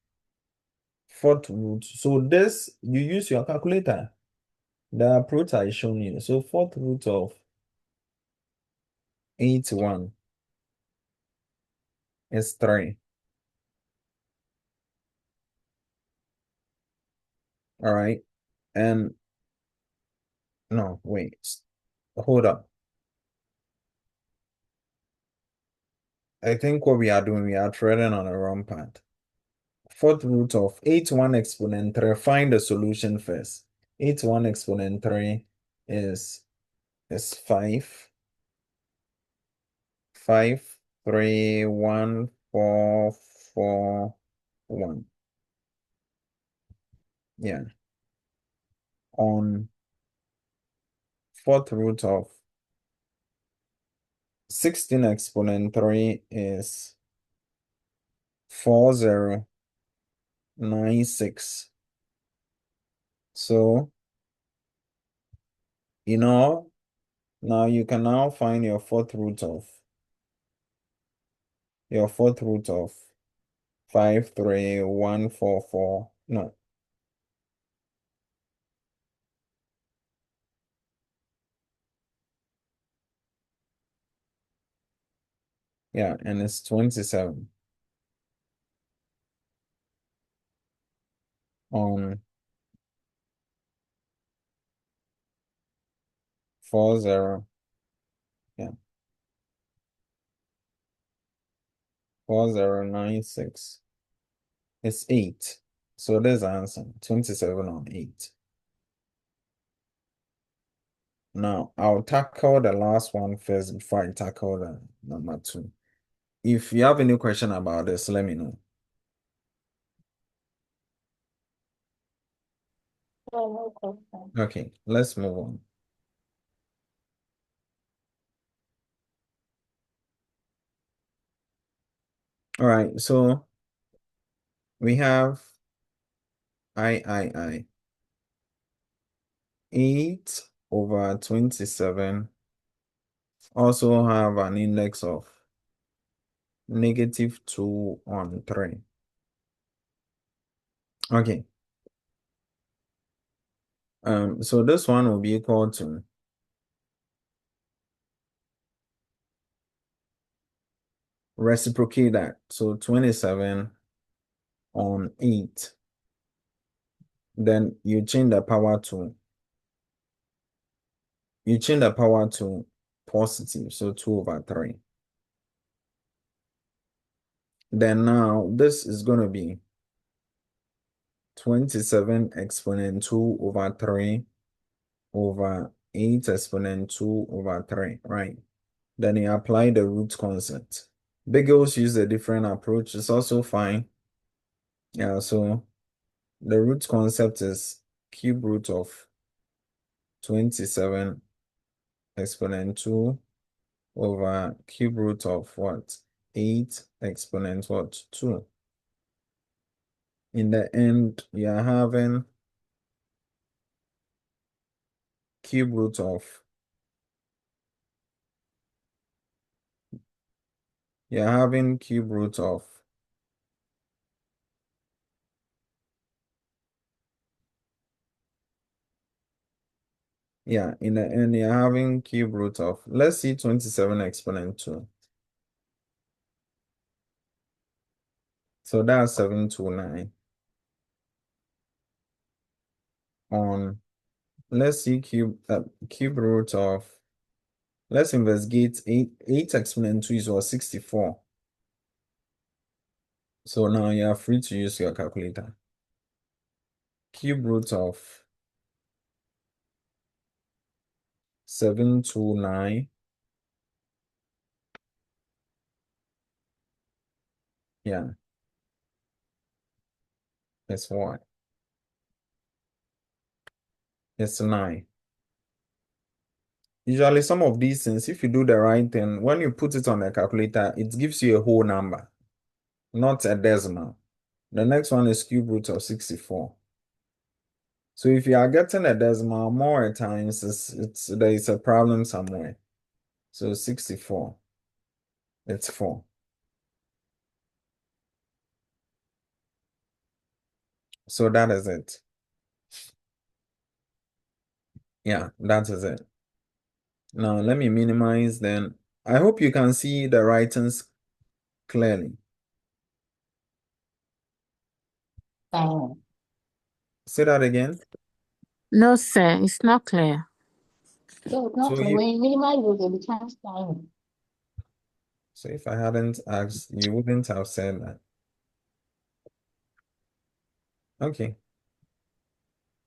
Fourth root. So this, you use your calculator. The approach I shown you. So fourth root of 81 is 3. All right. And no, wait. Hold up. I think what we are doing, we are treading on a wrong path. Fourth root of 81 exponent 3. Find the solution first. 81 exponent 3 is 5. 5, 3, 1, 4, 4, 1. Yeah. On fourth root of 16 exponent 3 is 4096. So, now you can now find your fourth root of 53144. No. Yeah, and it's 27 on 40. Yeah. 4096. It's 8. So there's the answer. 27 on 8. Now I'll tackle the last one first before I tackle the number 2. If you have any question about this, let me know. Okay, let's move on. All right, so we have I. 8 over 27 also have an index of -2 on 3. Okay. So this one will be equal to reciprocate that. So 27 on 8. Then you change the power to positive, so 2 over 3. Then now this is going to be 27 exponent 2 over 3 over 8 exponent 2 over 3, right? Then you apply the root concept. Big O's use a different approach. It's also fine. Yeah, so the root concept is cube root of 27 exponent 2 over cube root of what? 8 exponent what? 2. In the end, you are having cube root of yeah, in the end, you're having cube root of, let's see 27 exponent 2. So that's 729 on, let's see cube root of, let's investigate 8 exponent 2 is what, 64. So now you are free to use your calculator. Cube root of 729. Yeah, it's what? It's 9. Usually some of these things, if you do the right thing, when you put it on the calculator, it gives you a whole number, not a decimal. The next one is cube root of 64. So if you are getting a decimal more times, there is a problem somewhere. So 64, it's 4. So that is it. Yeah, that is it. Now let me minimize then. I hope you can see the writings clearly. Say that again. No, sir, it's not clear. So if I hadn't asked, you wouldn't have said that. Okay.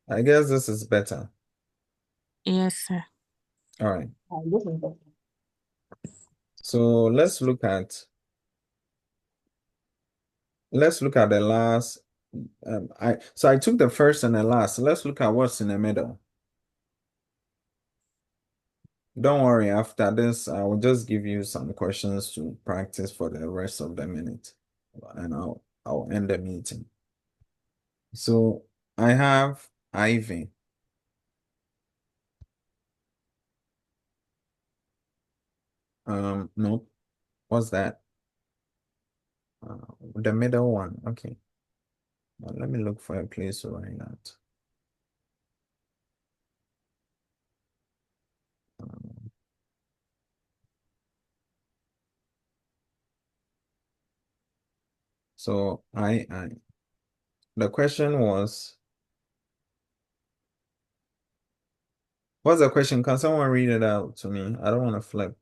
I guess this is better. Yes, sir. All right. So let's look at the last. I took the first and the last. So let's look at what's in the middle. Don't worry, after this, I will just give you some questions to practice for the rest of the minute, and I'll end the meeting. So I have Ivy. No, what's that? The middle one. Okay. Now let me look for a place to write that. So the question was, what's the question? Can someone read it out to me? I don't want to flip.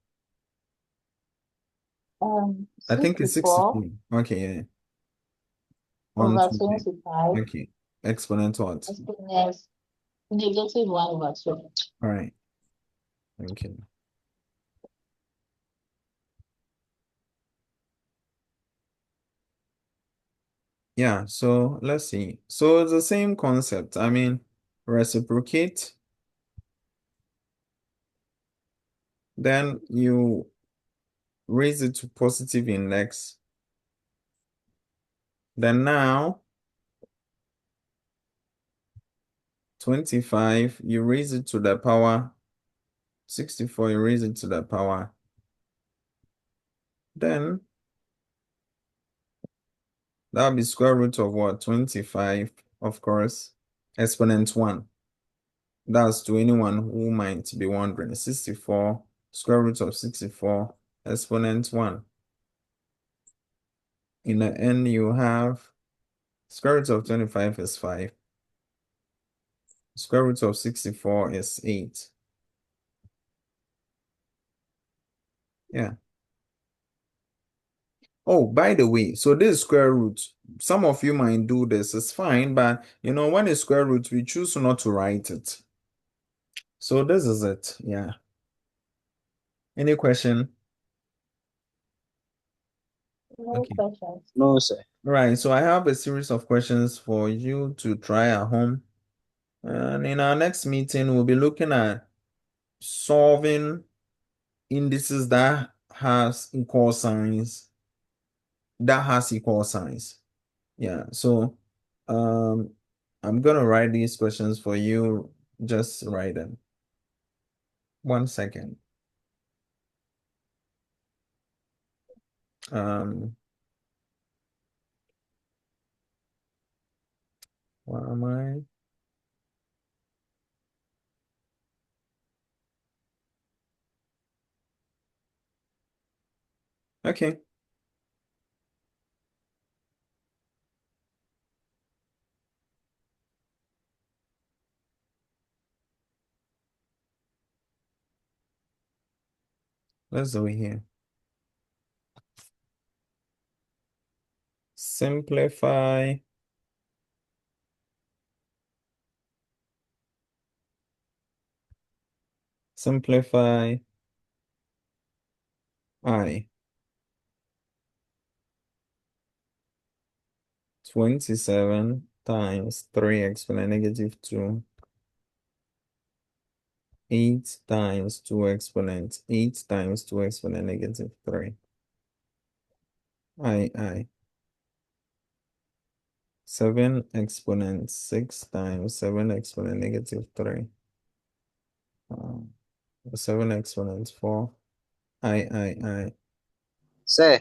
I think it's 64 64. Okay, yeah. On over to the, 25 okay. Exponent what? exponent negative 1 over 2. All right. Okay. Yeah, so let's see. So it's the same concept. I mean, reciprocate, then you raise it to positive index. Then now 25, you raise it to the power 64, you raise it to the power. Then that'll be square root of what? 25, of course, exponent 1. That's to anyone who might be wondering. 64, square root of 64, exponent 1. In the end, you have square root of 25 is 5. Square root of 64 is 8. Yeah. Oh, by the way, so this square root, some of you might do this, it's fine, but when it's square root, we choose not to write it. So this is it. Yeah. Any question? No Okay. questions. No, sir. Right. So I have a series of questions for you to try at home. And in our next meeting, we'll be looking at solving indices that has equal signs. Yeah. So I'm gonna write these questions for you. Just write them. 1 second. Um, what am I? Okay. Let's do it here. Simplify I 27 times 3 exponent negative 2, 8 times 2 exponent 8 times 2 exponent negative 3. I 7 exponent 6 times 7 exponent negative 3. 7 exponent 4. I. Sir,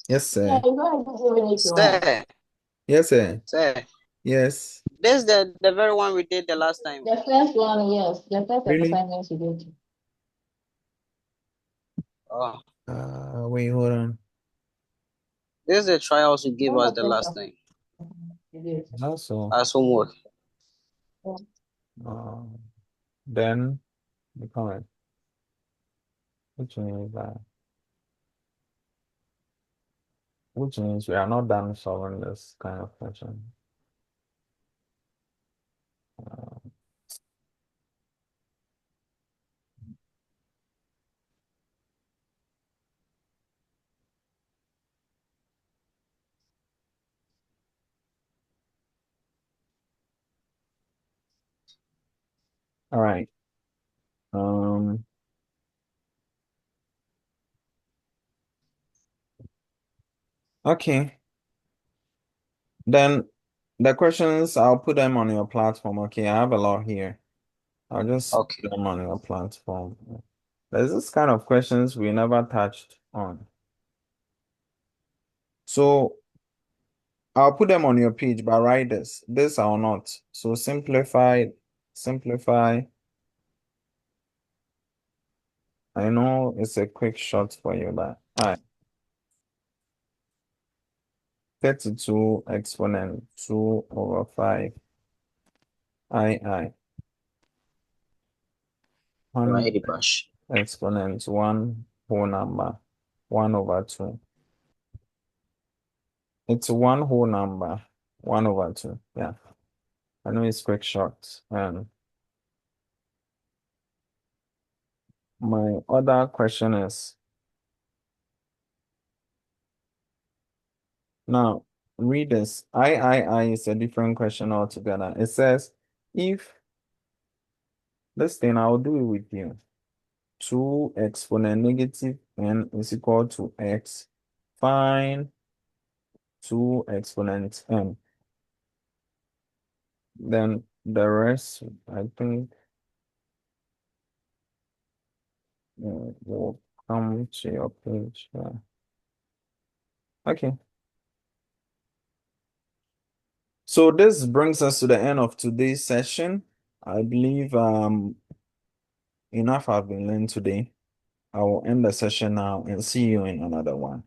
Yes, Yeah, sir. you go ahead and give it if you want. sir, Yes, sir. sir. Yes. This is the very one we did the last time. The first one, yes, the first Really? assignment you did. Oh, Wait, hold on. this is the trials you gave us That's the the last first time assignment you did. Also, as homework. Yeah. uh, then the comment. Which means that which means we are not done solving this kind of question. All right. Um, okay. Then the questions, I'll put them on your platform. Okay, I have a lot here. I'll just Okay. put them on your platform. There's this kind of questions we never touched on. So I'll put them on your page, but write this. This I'll not. So simplify. I know it's a quick shot for you, but all right. 32 exponent 2 over 5. I. Right, 100 Bash. exponent 1 whole number 1 over 2. It's one whole number, 1/2. Yeah, I know it's quick short. And my other question is, now read this. I is a different question altogether. It says, if this thing, I'll do it with you. 2 exponent negative n is equal to x. Find 2 exponent n. Then the rest, I think, will come to your page. Okay. So this brings us to the end of today's session. I believe enough have been learned today. I will end the session now and see you in another one.